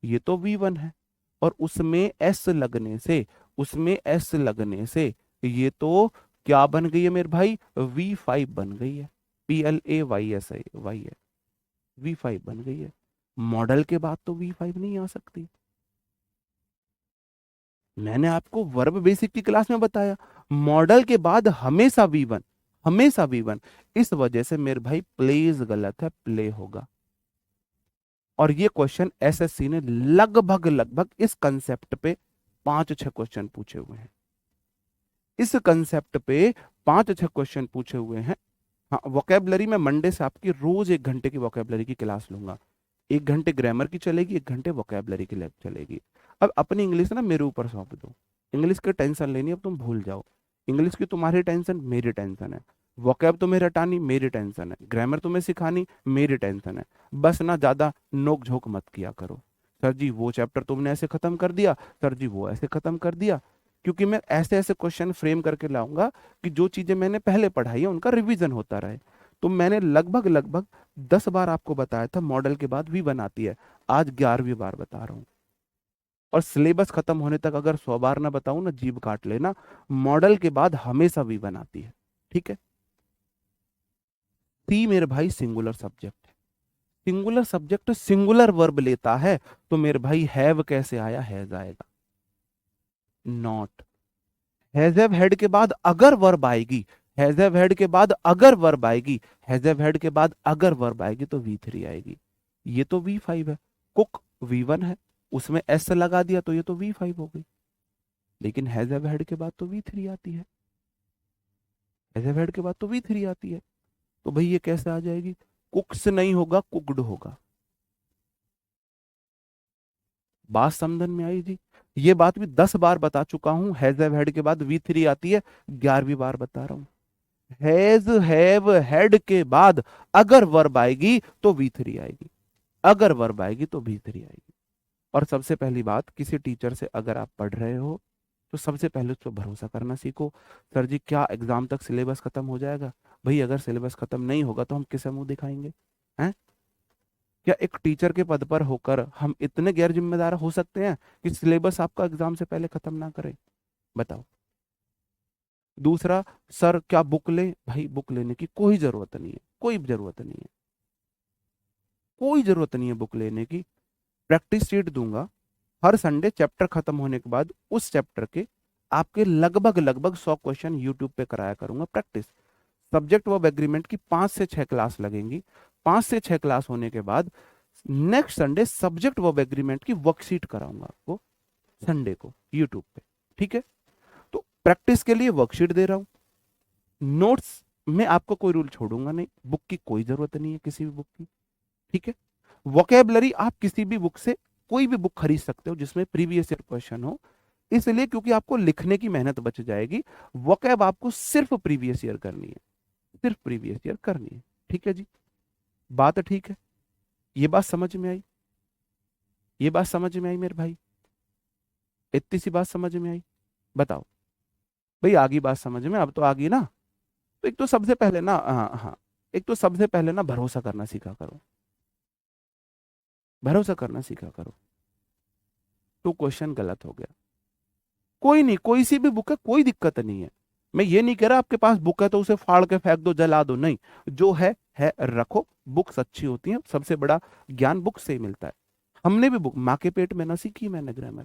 ये तो V1 है, और उसमें एस लगने से, उसमें एस लगने से ये तो क्या बन गई है मेरे भाई, V5 बन गई है। PLAYS है, V5 बन गई है। मॉडल के बाद तो V5 नहीं आ सकती। मैंने आपको वर्ब बेसिक की क्लास में बताया, मॉडल के बाद हमेशा V1, हमेशा V1। इस वजह से मेरे भाई प्लेज गलत है, प्ले होगा। और ये क्वेश्चन एसएससी ने लगभग लगभग इस कंसेप्ट पे 5-6 क्वेश्चन पूछे हुए हैं, इस कंसेप्ट पे 5-6 क्वेश्चन पूछे हुए हैं। हाँ, वोकेबलरी में मंडे से आपकी रोज 1 घंटे की वोकेबलरी की क्लास लूंगा। 1 घंटे ग्रामर की चलेगी, 1 घंटे वोकेबलरी की लैब चलेगी। अब अपनी इंग्लिश ना मेरे ऊपर सौंप दो, इंग्लिश की टेंशन लेनी अब तुम भूल जाओ। इंग्लिश की तुम्हारी टेंशन, मेरी टेंशन है। वोकैब तुम्हें रटानी, मेरी टेंशन है। ग्रामर तुम्हें सिखानी, मेरी टेंशन है। बस ना ज्यादा नोक झोंक मत किया करो, सर जी वो चैप्टर तुमने ऐसे खत्म कर दिया, सर जी वो ऐसे खत्म कर दिया। क्योंकि मैं ऐसे ऐसे क्वेश्चन फ्रेम करके लाऊंगा कि जो चीजें मैंने पहले पढ़ाई है उनका रिवीजन होता रहे। तो मैंने लगभग लगभग 10 बार आपको बताया था मॉडल के बाद भी बनाती है, आज 11वीं बार बता रहा हूँ। और सिलेबस खत्म होने तक अगर 100 बार ना बताऊं ना, जीभ काट लेना। मॉडल के बाद हमेशा भी बनाती है, ठीक है। सी मेरे भाई सिंगुलर सब्जेक्ट है, सिंगुलर सब्जेक्ट सिंगुलर वर्ब लेता है, तो मेरे भाई हैव कैसे आया, हैज आएगा। नॉट, हैज हैव हेड के बाद अगर वर्ब आएगी, हैज हैव हेड के बाद अगर वर्ब आएगी, हैज हैव हेड के बाद अगर वर्ब आएगी तो V3 आएगी। ये तो V5 है। कुक V1 है, उसमें एस लगा दिया तो ये तो V5 हो गई। लेकिन हैज हैव हेड के बाद तो V3 आती है, हैज हैव हेड के बाद तो V3 आती है। तो भाई ये कैसे आ जाएगी, कुक्स नहीं होगा, कुकड होगा। बात समझ में आई जी। ये बात भी 10 बार बता चुका हूं, हैज हैव हेड के बाद V3 आती है, 11वीं बार बता रहा हूं। हैज हैव हेड के बाद अगर वर्ब आएगी तो V3 आएगी, अगर वर्ब आएगी तो V3 आएगी। और सबसे पहली बात, किसी टीचर से अगर आप पढ़ रहे हो तो सबसे पहले उस पर भरोसा करना सीखो। सर जी क्या एग्जाम तक सिलेबस खत्म हो जाएगा? भाई अगर सिलेबस खत्म नहीं होगा तो हम किसे मुंह दिखाएंगे? हैं? क्या एक टीचर के पद पर होकर हम इतने गैर जिम्मेदार हो सकते हैं कि सिलेबस आपका एग्जाम से पहले खत्म ना करें? बताओ। दूसरा, सर क्या बुक ले? भाई बुक लेने की कोई जरूरत नहीं है, कोई जरूरत नहीं है, कोई जरूरत नहीं है बुक लेने की। प्रैक्टिस शीट दूंगा, हर संडे चैप्टर खत्म होने के बाद उस चैप्टर के आपके लगभग लगभग 100 क्वेश्चन यूट्यूब पे कराया करूंगा प्रैक्टिस। सब्जेक्ट वर्ब एग्रीमेंट की 5 से 6 क्लास लगेंगी। 5 से 6 क्लास होने के बाद next Sunday subject verb agreement की वर्कशीट कराऊंगा आपको, संडे को यूट्यूब पे, ठीक है। तो प्रैक्टिस के लिए वर्कशीट दे रहा हूं, नोट्स में आपको कोई रूल छोड़ूंगा नहीं, बुक की कोई जरूरत नहीं है किसी भी बुक की, ठीक है। वोकेबलरी आप किसी भी बुक से कोई भी बुक खरीद सकते हो जिसमें प्रीवियस ईयर क्वेश्चन हो, इसलिए क्योंकि आपको लिखने की मेहनत बच जाएगी। वोकैब आपको सिर्फ प्रीवियस ईयर करनी है, सिर्फ प्रीवियस ईयर करनी है, ठीक है जी। बात ठीक है, ये बात समझ में आई, ये बात समझ में आई मेरे भाई? इतनी सी बात समझ में आई? बताओ भाई, आगे बात समझ में, अब तो आ गई ना। तो एक तो सबसे पहले ना, हाँ हाँ, एक तो सबसे पहले ना भरोसा करना सीखा करो, भरोसा करना सीखा करो। तो क्वेश्चन गलत हो गया, कोई नहीं, कोई सी भी बुक है, कोई दिक्कत नहीं है। मैं ये नहीं कह रहा आपके पास बुक है तो उसे फाड़ के फेंक दो, जला दो, नहीं। जो है रखो। बुक्स अच्छी होती हैं, सबसे बड़ा ज्ञान बुक से ही मिलता है। हमने भी बुक, माँ के पेट में ना सीखी मैंने ग्रामर,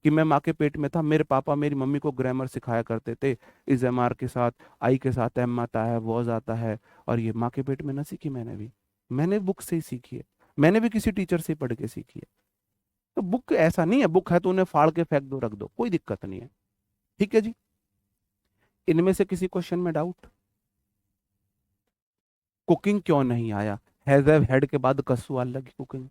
कि मैं माँ के पेट में था, मेरे पापा मेरी मम्मी को ग्रामर सिखाया करते थे, इज एम आर के साथ, आई के साथ एम आता है, वॉज आता है, और ये माँ के पेट में ना सीखी मैंने भी, मैंने बुक से ही सीखी है, मैंने भी किसी टीचर से पढ़ के सीखी है। तो बुक ऐसा नहीं है, बुक है तो उन्हें फाड़ के फेंक दो, रख दो, कोई दिक्कत नहीं है, ठीक है जी। इनमें से किसी क्वेश्चन में डाउट? कुकिंग क्यों नहीं आया? हैज हैव हेड के बाद कब सवाल लगी कुकिंग?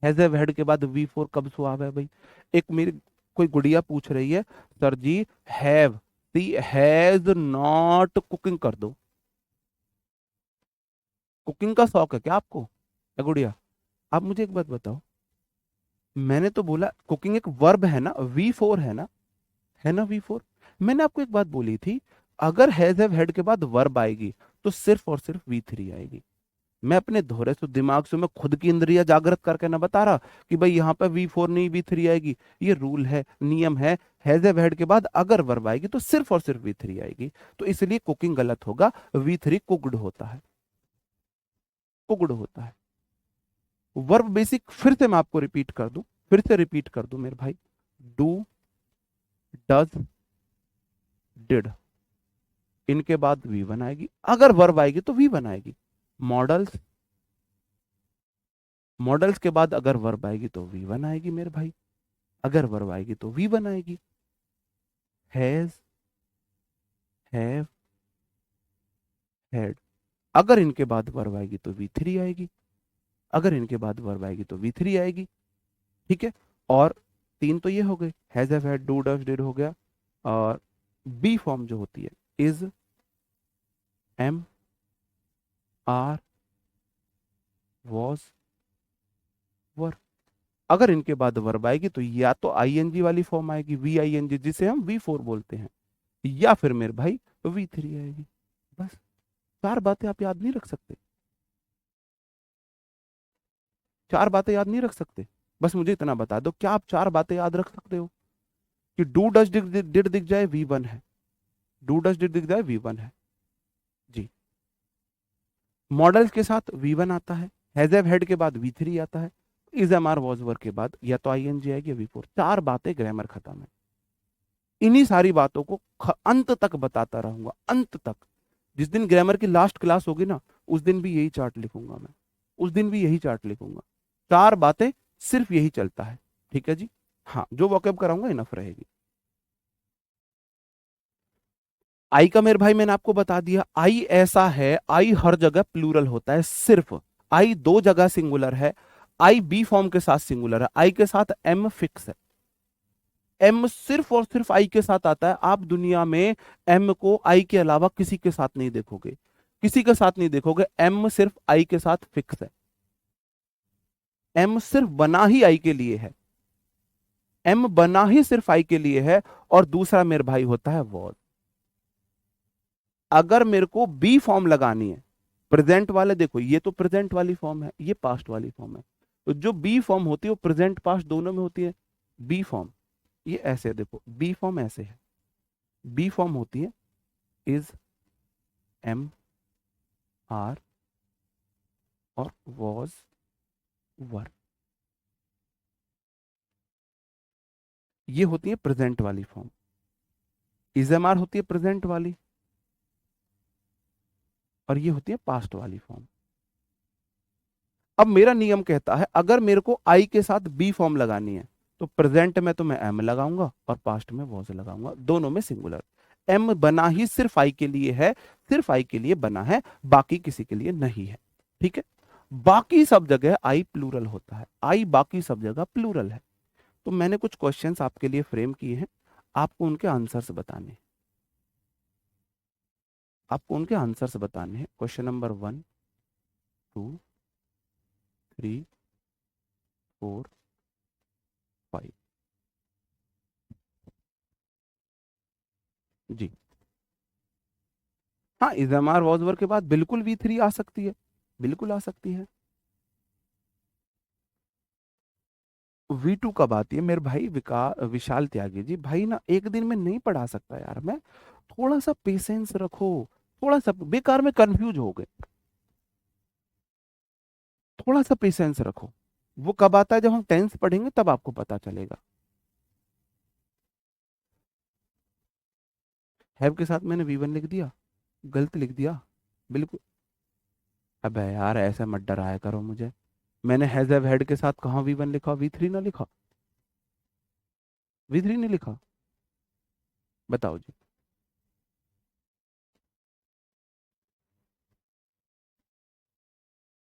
हैज हैव हेड के बाद V4 कब सवाल है भाई? एक मेरी कोई गुड़िया पूछ रही है, sir ji have she has not cooking कर दो। कुकिंग का शौक है क्या आपको? गुड़िया, आप मुझे एक बात बताओ, मैंने तो बोला कुकिंग एक वर्ब है ना, V4 है ना, है ना V4। मैंने आपको एक बात बोली थी, अगर हैज हैव हेड के बाद वर्ब आएगी तो सिर्फ और सिर्फ V3 आएगी। मैं अपने धोरे से दिमाग से मैं खुद की इंद्रिया जागृत करके ना बता रहा कि भाई यहाँ पे V4 नहीं V3 आएगी। ये रूल है, नियम है। हैज हैव हैड के बाद अगर वर्ब आएगी तो सिर्फ और सिर्फ V3 आएगी। तो इसलिए कुकिंग गलत होगा, V3 कुक्ड होता है, कुक्ड होता है। वर्ब बेसिक फिर से मैं आपको रिपीट कर दूं, फिर से रिपीट कर दूं मेरे भाई। डू, डज, डिड, इनके बाद V1 आएगी। अगर वर्ब आएगी तो V1 आएगी। मॉडल्स, मॉडल्स के बाद अगर वर्ब आएगी तो V1 आएगी मेरे भाई। अगर वर्ब आएगी तो V1 आएगी। हैज, हैव, हैड, अगर इनके बाद वर्ब आएगी तो V3 आएगी। अगर इनके बाद वर्ब आएगी तो V3 आएगी। ठीक है। और तीन तो ये हो गए, has have had do does did हो गया। और बी फॉर्म जो होती है इज, एम, आर, वॉज, वर। अगर इनके बाद वर्ब आएगी तो या तो आईएनजी वाली फॉर्म आएगी, VING, जिसे हम V4 बोलते हैं, या फिर मेरे भाई V3 आएगी। बस, चार बातें आप याद नहीं रख सकते? चार बातें याद नहीं रख सकते? बस मुझे इतना बता दो, क्या आप चार बातें याद रख सकते हो कि डू डज डिड दिख जाए V1 है, डू डज डिड दिख जाए V1 है जी। मॉडल्स के साथ V1 आता है, हैज हैव हैड के बाद V3 आता है, is, am, are, was, were के बाद या तो आईएनजी आएगी या V4। चार बातें, ग्रामर खत्म है। इन्हीं सारी बातों को अंत तक बताता रहूंगा, अंत तक। जिस दिन ग्रामर की लास्ट क्लास होगी ना, उस दिन भी यही चार्ट लिखूंगा मैं, उस दिन भी यही चार्ट लिखूंगा। चार बातें, सिर्फ यही चलता है। ठीक है जी। हाँ, जो वॉकअप कराऊंगा इनफ रहेगी। आई का मेरे भाई मैंने आपको बता दिया, आई ऐसा है, आई हर जगह प्लूरल होता है सिर्फ। आई दो जगह सिंगुलर है। आई बी फॉर्म के साथ सिंगुलर है, आई के साथ एम फिक्स है। एम सिर्फ और सिर्फ आई के साथ आता है। आप दुनिया में एम को आई के अलावा किसी के साथ नहीं देखोगे, किसी के साथ नहीं देखोगे। एम सिर्फ आई के साथ फिक्स है। एम सिर्फ बना ही आई के लिए है, एम बना ही सिर्फ आई के लिए है। और दूसरा मेरे भाई होता है वॉज। अगर मेरे को बी फॉर्म लगानी है, प्रेजेंट वाले, देखो ये तो प्रेजेंट वाली फॉर्म है, ये पास्ट वाली फॉर्म है। तो जो बी फॉर्म होती है वो प्रेजेंट पास्ट दोनों में होती है। बी फॉर्म ये ऐसे है, देखो बी फॉर्म ऐसे है। बी फॉर्म होती है इज, एम, आर और वॉज, वर। ये होती है प्रेजेंट वाली फॉर्म। इज, एम, आर होती है प्रेजेंट वाली, और ये होती है पास्ट वाली फॉर्म। अब मेरा नियम कहता है अगर मेरे को आई के साथ बी फॉर्म लगानी है तो प्रेजेंट में तो मैं एम लगाऊंगा और पास्ट में वॉज लगाऊंगा, दोनों में सिंगुलर। एम बना ही सिर्फ आई के लिए है, सिर्फ आई के लिए बना है, बाकी किसी के लिए नहीं है। ठीक है। बाकी सब जगह आई प्लूरल होता है, आई बाकी सब जगह प्लूरल है। तो मैंने कुछ क्वेश्चंस आपके लिए फ्रेम किए हैं, आपको उनके आंसर्स बताने हैं। आपको उनके आंसर्स बताने हैं। क्वेश्चन नंबर 1, 2, 3, 4, 5 जी। हाँ, is, am, are, was, were के बाद बिल्कुल V3 आ सकती है, बिल्कुल आ सकती है। V2 कब आती है मेरे भाई? विशाल त्यागी जी, भाई ना एक दिन में नहीं पढ़ा सकता यार मैं, थोड़ा सा पेशेंस रखो। थोड़ा सा बेकार में कंफ्यूज हो गए, थोड़ा सा पेशेंस रखो। वो कब आता है? जब हम टेंस पढ़ेंगे तब आपको पता चलेगा। हैव के साथ मैंने V1 लिख दिया, गलत लिख दिया बिल्कुल। अबे यार ऐसे मत डराया करो मुझे। मैंने हैज हैव हैड के साथ कहाँ V1 लिखा, V3 ना लिखा? V3 नहीं लिखा? बताओ जी।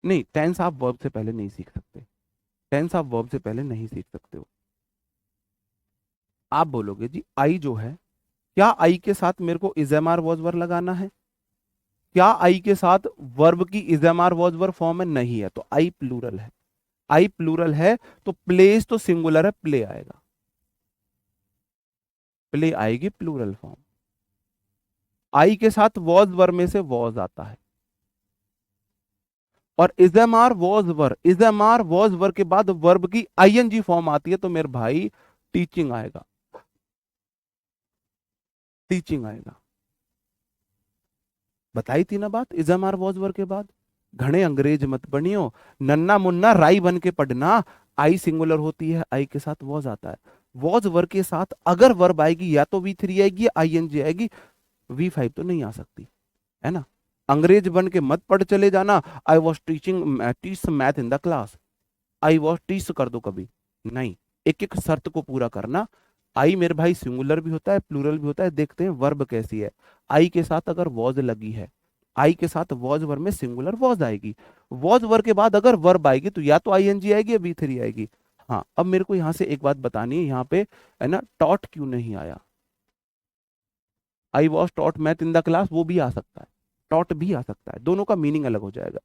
नहीं, टेंस आप वर्ब से पहले नहीं सीख सकते, टेंस आप वर्ब से पहले नहीं सीख सकते हो। आप बोलोगे जी आई जो है, क्या आई के साथ मेरे को is, am, are, was, were लगाना है? क्या आई के साथ वर्ब की is, am, are, was, were form में नहीं है? तो आई प्लूरल है, आई प्लूरल है तो प्लेस तो सिंगुलर है, प्ले आएगा, प्ले आएगी प्लूरल फॉर्म। आई के साथ वॉज, वर में से वॉज आता है, और is am are was were, is am are was were के बाद वर्ब की आईएनजी फॉर्म आती है, तो मेरे भाई टीचिंग आएगा, टीचिंग आएगा। बताई थी ना बात, is am are was were के बाद। घणे अंग्रेज मत बनियो, नन्ना मुन्ना राई बन के पढ़ना। आई सिंगुलर होती है, आई के साथ वॉज आता है। वॉज वर्ब के साथ अगर वर्ब आएगी, या तो वी थ्री आएगी या आईएनजी आएगी, वी फाइव तो नहीं आ सकती, है ना। अंग्रेज बन के मत पढ़ चले जाना, आई was teaching teach math in the class, I was teach कर दो कभी नहीं। एक एक शर्त को पूरा करना। आई मेरे भाई सिंगुलर भी होता है, प्लूरल भी होता है, देखते हैं वर्ब कैसी है। आई के साथ अगर वॉज लगी है, आई के साथ वॉज वर्ब में सिंगुलर वॉज आएगी। वॉज वर्ब के बाद अगर वर्ब आएगी तो या तो आईएनजी आएगी या बी थ्री आएगी। हाँ, अब मेरे को यहां से एक बात बतानी है, यहाँ पे है ना, टॉट क्यों नहीं आया। I was taught math in the class वो भी आ सकता है, टॉट भी आ सकता है, दोनों का मीनिंग अलग हो जाएगा।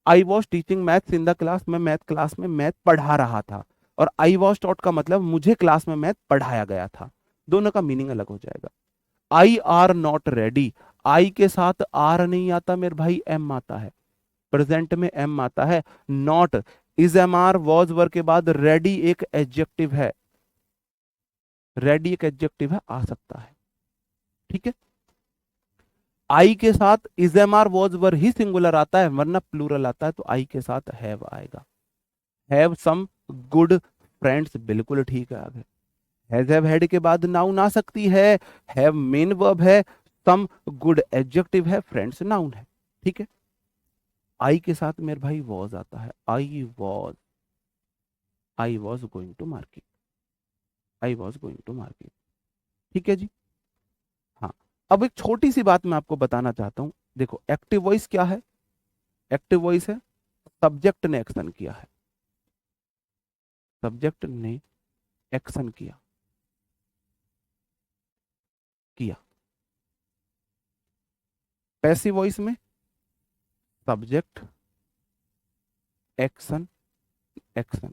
आई was teaching maths in the class, मैं मैथ क्लास में मैथ पढ़ा रहा था। और आई वॉज टॉट का मतलब मुझे क्लास में मैथ पढ़ाया गया था, दोनों का मीनिंग अलग हो जाएगा। आई आर नॉट रेडी, आई के साथ आर नहीं आता मेरे भाई, एम आता है, प्रेजेंट में एम आता है। Not, is am are was verb के बाद रेडी एक एडजेक्टिव है, रेडी एक एडजेक्टिव है, आ सकता है, ठीक है। आई के साथ is am are was were ही सिंगुलर आता है, वरना प्लूरल आता है, तो आई के साथ हैव आएगा। हैव सम गुड फ्रेंड्स, बिल्कुल ठीक है आगे। हैज हैव हैड के बाद नाउन आ सकती है, हैव मेन वर्ब है, सम गुड एडजेक्टिव है, फ्रेंड्स नाउन है, ठीक है। आई के साथ मेरे भाई वॉज आता है, I was going to market, I was going to market, ठीक है जी। हाँ, अब एक छोटी सी बात मैं आपको बताना चाहता हूं। देखो एक्टिव वॉइस क्या है, एक्टिव वॉइस है सब्जेक्ट ने एक्शन किया है, सब्जेक्ट ने एक्शन किया, किया। पैसिव वॉइस में सब्जेक्ट एक्शन, एक्शन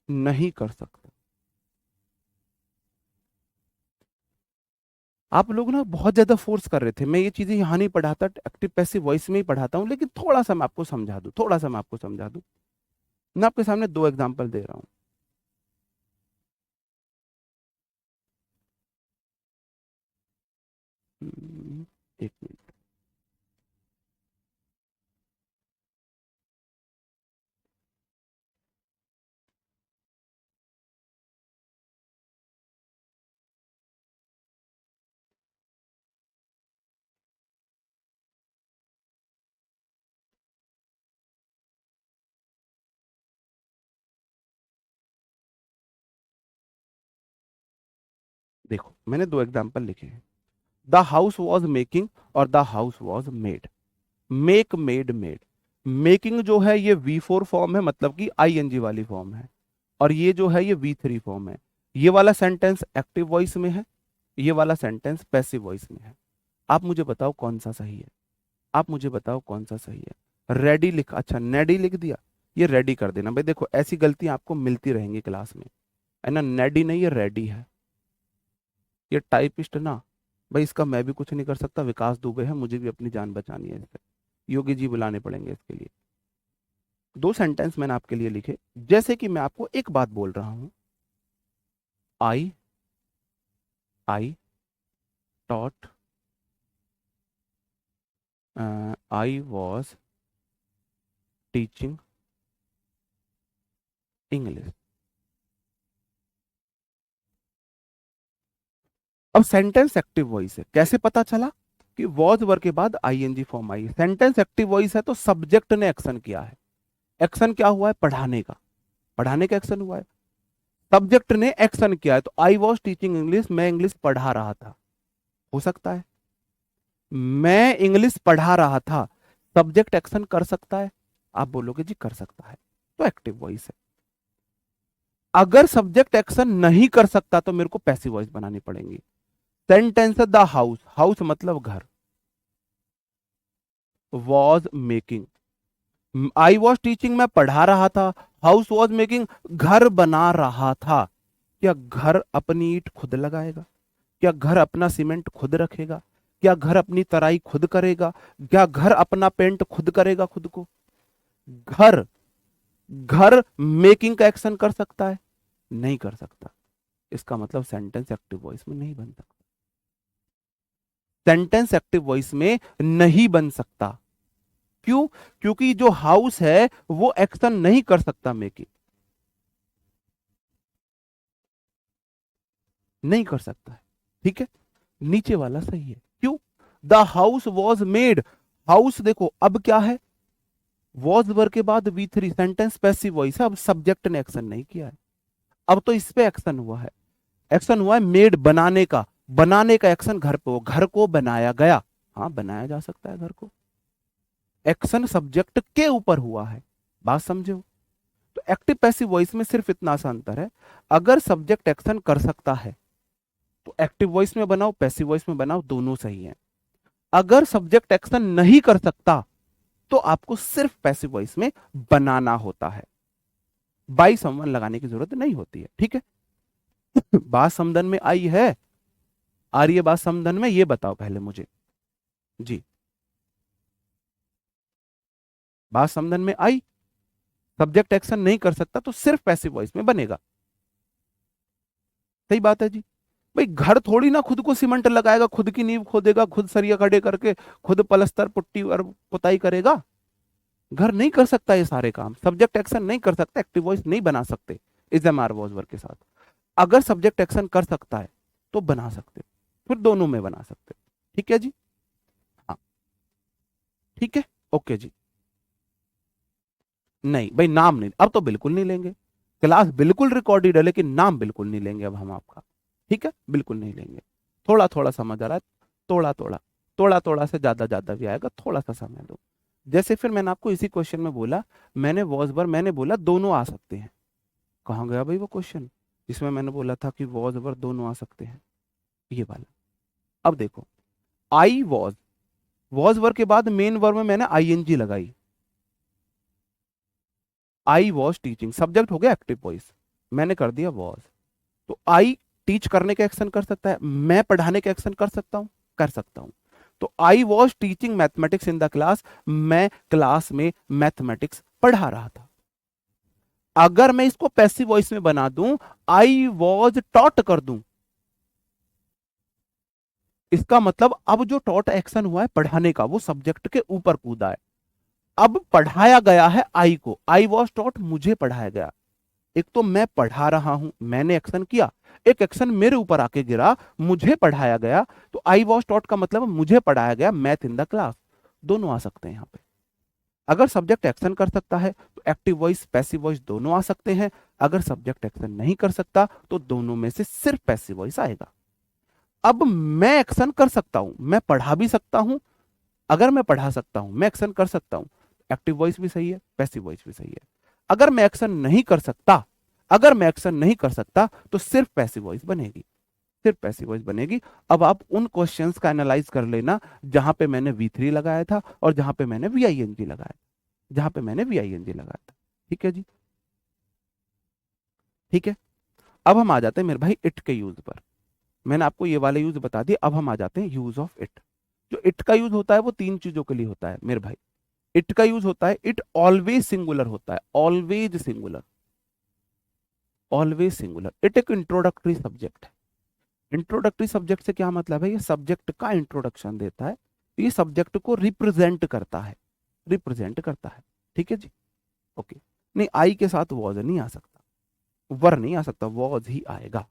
नहीं कर सकता। आप लोग ना बहुत ज्यादा फोर्स कर रहे थे, मैं ये चीजें यहां नहीं पढ़ाता, एक्टिव पैसिव वॉइस में ही पढ़ाता हूं, लेकिन थोड़ा सा मैं आपको समझा दूं, थोड़ा सा मैं आपको समझा दूं। मैं आपके सामने दो एग्जांपल दे रहा हूं। एक मिनट। देखो मैंने दो एग्जांपल लिखे हैं, द हाउस वॉज मेकिंग और the house was made. Make, made, made. Making जो है ये वी फोर फॉर्म है, मतलब कि आईएनजी वाली फॉर्म है, और ये जो है ये वी थ्री फॉर्म है। ये वाला सेंटेंस एक्टिव वॉइस में है, ये वाला सेंटेंस पैसिव वॉइस में है। आप मुझे बताओ कौन सा सही है, आप मुझे बताओ कौन सा सही है। रेडी लिखा, अच्छा नेडी लिख दिया, ये रेडी कर देना भाई। देखो ऐसी गलतियां आपको मिलती रहेंगी क्लास में, है ना। नेडी नहीं, ये रेडी है। ये टाइपिस्ट ना भाई, इसका मैं भी कुछ नहीं कर सकता, विकास दुबे है, मुझे भी अपनी जान बचानी है इससे, योगी जी बुलाने पड़ेंगे इसके लिए। दो सेंटेंस मैंने आपके लिए लिखे, जैसे कि मैं आपको एक बात बोल रहा हूं, I I taught, I was teaching English. अब सेंटेंस एक्टिव वॉइस है, कैसे पता चला कि वॉज वर्ब के बाद आईएनजी फॉर्म आई है। सेंटेंस एक्टिव वॉइस है तो सब्जेक्ट ने एक्शन किया है। एक्शन क्या हुआ है, पढ़ाने का, पढ़ाने का एक्शन हुआ है। सब्जेक्ट ने एक्शन किया है, तो आई वॉज टीचिंग इंग्लिश, मैं इंग्लिश पढ़ा रहा था, हो सकता है। मैं इंग्लिश पढ़ा रहा था, सब्जेक्ट एक्शन कर सकता है, आप बोलोगे जी कर सकता है, तो एक्टिव वॉइस है। अगर सब्जेक्ट एक्शन नहीं कर सकता तो मेरे को पैसिव वॉइस बनानी पड़ेगी। सेंटेंस द हाउस, हाउस मतलब घर, was making, I was teaching मैं पढ़ा रहा था, हाउस वॉज मेकिंग घर बना रहा था। क्या घर अपनी ईंट खुद लगाएगा, क्या घर अपना सीमेंट खुद रखेगा, क्या घर अपनी तराई खुद करेगा? क्या घर अपना पेंट खुद करेगा खुद को? घर घर मेकिंग का एक्शन कर सकता है? नहीं कर सकता। इसका मतलब सेंटेंस एक्टिव वॉइस में नहीं बन सकता। सेंटेंस एक्टिव वॉइस में नहीं बन सकता। क्यों? क्योंकि जो हाउस है वो एक्शन नहीं कर सकता, मेकिंग नहीं कर सकता है। ठीक है, नीचे वाला सही है। क्यों? The house was made. House देखो अब क्या है, वॉज वर्ब के बाद V3, सेंटेंस पैसिव वॉइस है। अब सब्जेक्ट ने एक्शन नहीं किया है, अब तो इस पे एक्शन हुआ है। एक्शन हुआ है मेड, बनाने का। बनाने का एक्शन घर पे हो, घर को बनाया गया। हाँ, बनाया जा सकता है घर को। एक्शन सब्जेक्ट के ऊपर हुआ है। बात समझे हो? तो एक्टिव पैसिव वॉइस में सिर्फ इतना सा अंतर है, अगर सब्जेक्ट एक्शन कर सकता है तो एक्टिव वॉइस में बनाओ, पैसिव वॉइस में बनाओ, दोनों सही है। अगर सब्जेक्ट एक्शन नहीं कर सकता तो आपको सिर्फ पैसिव वॉइस में बनाना होता है, बाई समवन लगाने की जरूरत नहीं होती है। ठीक है, बात समझन में आई है? आ रही है बात समझन में? ये बताओ पहले मुझे जी, बात समझन में आई? सब्जेक्ट एक्शन नहीं कर सकता तो सिर्फ पैसिव वॉइस में बनेगा। सही बात है जी। भाई घर थोड़ी ना खुद को सीमेंट लगाएगा, खुद की नींव खोदेगा, खुद सरिया खड़े करके खुद पलस्तर पुट्टी और पुताई करेगा। घर नहीं कर सकता ये सारे काम, सब्जेक्ट एक्शन नहीं कर सकता, एक्टिव वॉइस नहीं बना सकते is am are was verb के साथ। अगर सब्जेक्ट एक्शन कर सकता है तो बना सकते, फिर दोनों में बना सकते। ठीक है जी, हाँ ठीक है, ओके जी। नहीं भाई, नाम नहीं, अब तो बिल्कुल नहीं लेंगे। क्लास बिल्कुल रिकॉर्डेड है लेकिन नाम बिल्कुल नहीं लेंगे अब हम आपका। ठीक है, बिल्कुल नहीं लेंगे। थोड़ा थोड़ा समझ आ रहा है, थोड़ा थोड़ा, थोड़ा थोड़ा से ज्यादा ज्यादा भी आएगा, थोड़ा सा समय दो। जैसे फिर मैंने आपको इसी क्वेश्चन में बोला, मैंने वॉज वर मैंने बोला दोनों आ सकते हैं। कहाँ गया भाई वो क्वेश्चन जिसमें मैंने बोला था कि वॉज वर दोनों आ सकते हैं? ये वाला। अब देखो, आई वॉज वर्ब के बाद मेन वर्ब में मैंने आईएनजी लगाई। आई वॉज टीचिंग, सब्जेक्ट हो गया एक्टिव वॉइस, मैंने कर दिया वॉज। तो आई टीच करने का एक्शन कर सकता है, मैं पढ़ाने का एक्शन कर सकता हूं, कर सकता हूं। तो आई was teaching mathematics in the class, मैं क्लास में मैथमेटिक्स पढ़ा रहा था। अगर मैं इसको पैसिव वॉइस में बना दूं, आई वॉज टॉट कर दूं, इसका मतलब अब जो टॉट एक्शन हुआ है पढ़ाने का, वो सब्जेक्ट के ऊपर कूदा है। अब पढ़ाया गया है आई को, आई वॉज टॉट, मुझे पढ़ाया गया। एक तो मैं पढ़ा रहा हूं, मैंने एक्शन किया, एक एक्शन मेरे ऊपर आके गिरा, मुझे पढ़ाया गया। तो आई वॉज टॉट का मतलब मुझे पढ़ाया गया, मैथ इन द क्लास। दोनों आ सकते हैं यहां पे। अगर सब्जेक्ट एक्शन कर सकता है तो एक्टिव वॉइस पैसिव वॉइस दोनों आ सकते हैं। अगर सब्जेक्ट एक्शन नहीं कर सकता तो दोनों में से सिर्फ पैसिव वॉइस आएगा। अब मैं एक्शन कर सकता हूं, मैं पढ़ा भी सकता हूं। अगर मैं पढ़ा सकता हूं, मैं एक्शन कर सकता हूं, एक्टिव वॉइस भी सही है, पैसिव वॉइस भी सही है। अगर मैं एक्शन नहीं कर सकता, अगर मैं एक्शन नहीं कर सकता तो सिर्फ पैसिव वॉइस बनेगी, सिर्फ पैसिव वॉइस बनेगी। अब आप उन क्वेश्चंस का एनालाइज कर लेना जहां पे मैंने V3 लगाया था और जहां पे मैंने VING लगाया, जहां पे मैंने VING लगाया था। ठीक है जी, ठीक है। अब हम आ जाते हैं मेरे भाई इट के यूज पर। मैंने आपको ये वाले यूज बता दिए, अब हम आ जाते हैं यूज ऑफ इट। जो इट का यूज होता है वो तीन चीजों के लिए होता है मेरे भाई। इट का यूज होता है, इट ऑलवेज सिंगुलर होता है, always singular, always singular. It एक इंट्रोडक्टरी सब्जेक्ट है। इंट्रोडक्टरी सब्जेक्ट से क्या मतलब है? ये सब्जेक्ट का इंट्रोडक्शन देता है, ये सब्जेक्ट को रिप्रेजेंट करता है, रिप्रेजेंट करता है। ठीक है जी, ओके। नहीं, आई के साथ वॉज नहीं आ सकता, वर नहीं आ सकता, वॉज ही आएगा।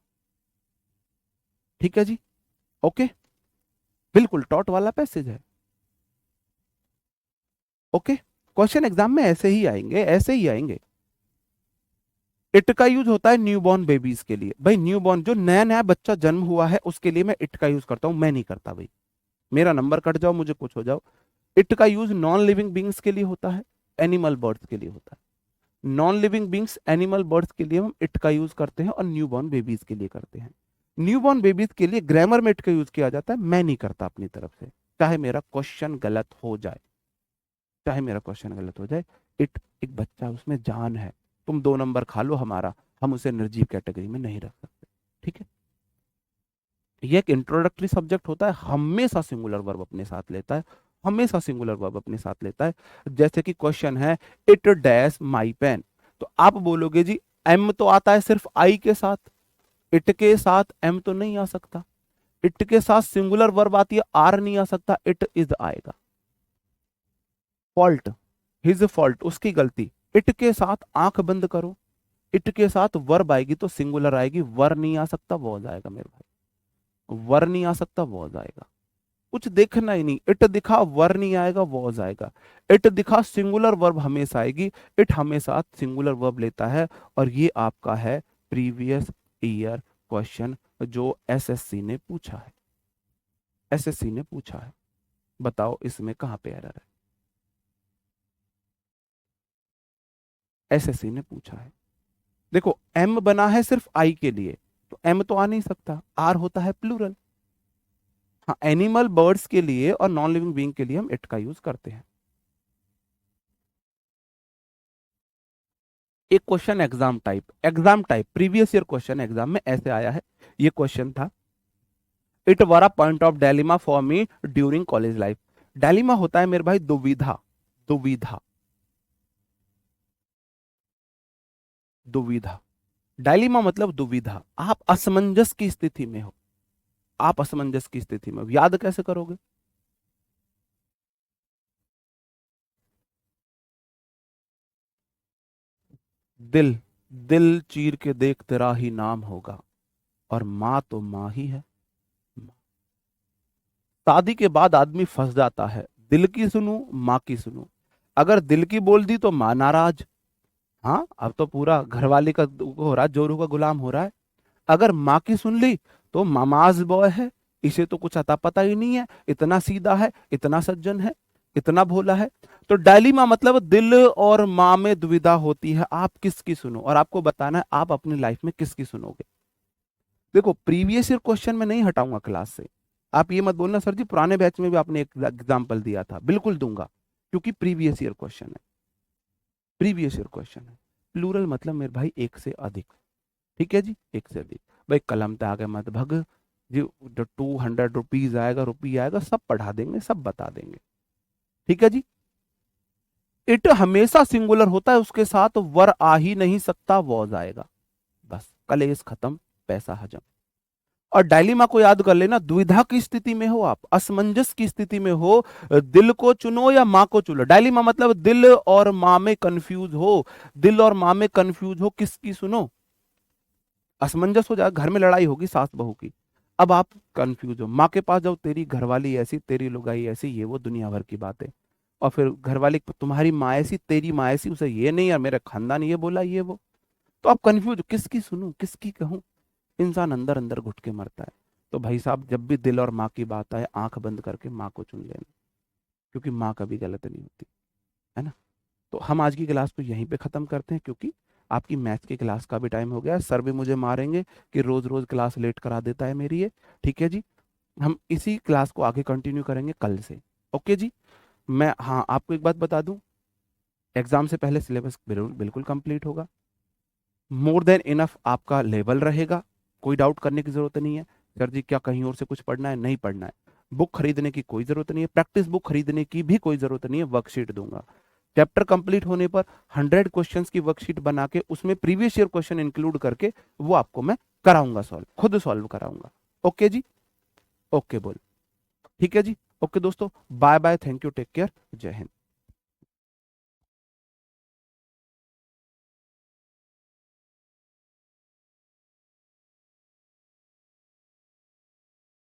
ठीक है जी, ओके, बिल्कुल टॉट वाला पैसेज है। ओके, क्वेश्चन एग्जाम में ऐसे ही आएंगे, ऐसे ही आएंगे। इट का यूज होता है न्यूबॉर्न बेबीज के लिए। भाई न्यूबॉर्न, जो नया नया बच्चा जन्म हुआ है उसके लिए मैं इट का यूज करता हूं, मैं नहीं करता भाई, मेरा नंबर कट जाओ, मुझे कुछ हो जाओ। इट का यूज नॉन लिविंग बींग्स के लिए होता है, एनिमल बर्ड्स के लिए होता है। Non living beings, animal birds के लिए हम इट का यूज करते हैं और न्यूबॉर्न बेबीज के लिए करते हैं। न्यूबॉर्न बेबीज के लिए ग्रामर में इट का यूज किया जाता है, मैं नहीं करता अपनी तरफ से, चाहे मेरा क्वेश्चन गलत हो जाए, चाहे मेरा क्वेश्चन गलत हो जाए। इट एक बच्चा, उसमें जान है, तुम 2 नंबर खा लो हमारा, हम उसे निर्जीव कैटेगरी में नहीं रख सकते। ठीक है, ये एक इंट्रोडक्टरी सब्जेक्ट होता है, हमेशा सिंगुलर वर्ब अपने साथ लेता है, हमेशा सिंगुलर वर्ब अपने साथ लेता है। जैसे कि क्वेश्चन है इट डैश माई पेन, तो आप बोलोगे जी एम तो आता है सिर्फ आई के साथ, इट के साथ एम तो नहीं आ सकता, इट के साथ सिंगुलर वर्ब आती है आर नहीं आ सकता, इट इज आएगा। फॉल्ट, हिज फॉल्ट, उसकी गलती। इट के साथ आंख बंद करो, इट के साथ वर्ब आएगी तो सिंगुलर आएगी, वर नहीं आ सकता वॉज आएगा मेरे भाई, वर नहीं आ सकता वॉज आएगा। कुछ देखना ही नहीं, इट दिखा वर नहीं आएगा वॉज आएगा, इट दिखा सिंगुलर वर्ब हमेशा आएगी, इट हमेशा सिंगुलर वर्ब लेता है। और ये आपका है प्रीवियस ईयर क्वेश्चन जो एसएससी ने पूछा है, एसएससी ने पूछा है। बताओ इसमें कहां पे एरर है? एसएससी ने पूछा है। देखो एम बना है सिर्फ आई के लिए, तो एम तो आ नहीं सकता, आर होता है प्लूरल। हाँ, एनिमल बर्ड्स के लिए और नॉन लिविंग बीइंग के लिए हम इट का यूज करते हैं। एक question exam type previous year question exam में ऐसे आया है। ये क्वेश्चन था it were a point of dilemma for me during college life. Dilemma होता है मेरे भाई दुविधा, दुविधा, दुविधा। डायलेमा मतलब दुविधा, आप असमंजस की स्थिति में हो, आप असमंजस की स्थिति में हो। याद कैसे करोगे? दिल, दिल चीर के देख तेरा ही नाम होगा, और माँ तो माँ ही है। शादी के बाद आदमी फंस जाता है, दिल की सुनूं माँ की सुनूं। अगर दिल की बोल दी तो माँ नाराज, हाँ अब तो पूरा घरवाली का हो रहा है, जोरू का गुलाम हो रहा है। अगर माँ की सुन ली तो मामाज बॉय है, इसे तो कुछ अता पता ही नहीं है, इतना सीधा है, इतना सज्जन है, इतना भोला है। तो डायलीमा मतलब दिल और माँ में दुविधा होती है, आप किसकी सुनो, और आपको बताना है आप अपनी लाइफ में किसकी सुनोगे। देखो प्रीवियस ईयर क्वेश्चन में नहीं हटाऊंगा क्लास से, आप ये मत बोलना सर जी पुराने बैच में भी आपने एक एग्जाम्पल दिया था, बिल्कुल दूंगा, क्योंकि प्रीवियस ईयर क्वेश्चन है, प्रीवियस ईयर क्वेश्चन है। प्लूरल मतलब मेरे भाई एक से अधिक, ठीक है जी, एक से अधिक। भाई कलम पे आगे मत भग जी, जो 200 रुपीज आएगा, रुपी आएगा, सब पढ़ा देंगे, सब बता देंगे, ठीक है जी। इट हमेशा सिंगुलर होता है, उसके साथ वर आ ही नहीं सकता, वॉज आएगा, बस कलेश खत्म, पैसा हजम। और डायलिमा को याद कर लेना, द्विधा की स्थिति में हो आप, असमंजस की स्थिति में हो, दिल को चुनो या माँ को चुनो। डायलिमा मतलब दिल और माँ में कंफ्यूज हो, दिल और माँ में कंफ्यूज हो, किसकी सुनो, असमंजस हो जाए, घर में लड़ाई होगी सास बहू की, अब आप कंफ्यूज हो, माँ के पास जाओ, तेरी घरवाली ऐसी, तेरी लुगाई ऐसी, ये वो दुनिया भर की बातें। और फिर घरवाली तुम्हारी माँ ऐसी, तेरी माँ ऐसी, उसे ये नहीं यार मेरा खानदान ये बोला ये वो, तो आप कंफ्यूज हो, किसकी सुनूं किसकी कहूं, इंसान अंदर अंदर घुट के मरता है। तो भाई साहब जब भी दिल और माँ की बात आए, आंख बंद करके माँ को चुन लेना, क्योंकि माँ कभी गलत नहीं होती, है ना। तो हम आज की क्लास को यहीं पे खत्म करते हैं, क्योंकि आपकी मैथ्स की क्लास का भी टाइम हो गया है, सर भी मुझे मारेंगे कि रोज रोज क्लास लेट करा देता है मेरी ये, ठीक है जी। हम इसी क्लास को आगे कंटिन्यू करेंगे कल से, ओके जी। मैं हाँ आपको एक बात बता दूं, एग्जाम से पहले सिलेबस बिल्कुल बिल्कुल कंप्लीट होगा, मोर देन इनफ आपका लेवल रहेगा, कोई डाउट करने की जरूरत नहीं है। सर जी क्या कहीं और से कुछ पढ़ना है? नहीं पढ़ना है। बुक खरीदने की कोई जरूरत नहीं है, प्रैक्टिस बुक खरीदने की भी कोई जरूरत नहीं है, वर्कशीट दूंगा। चैप्टर कंप्लीट होने पर 100 क्वेश्चंस की वर्कशीट बना के उसमें प्रीवियस ईयर क्वेश्चन इंक्लूड करके वो आपको मैं कराऊंगा सॉल्व, खुद सॉल्व कराऊंगा। ओके जी, ओके बोल, ठीक है जी। ओके दोस्तों, bye bye, thank you, take care, जय हिंद।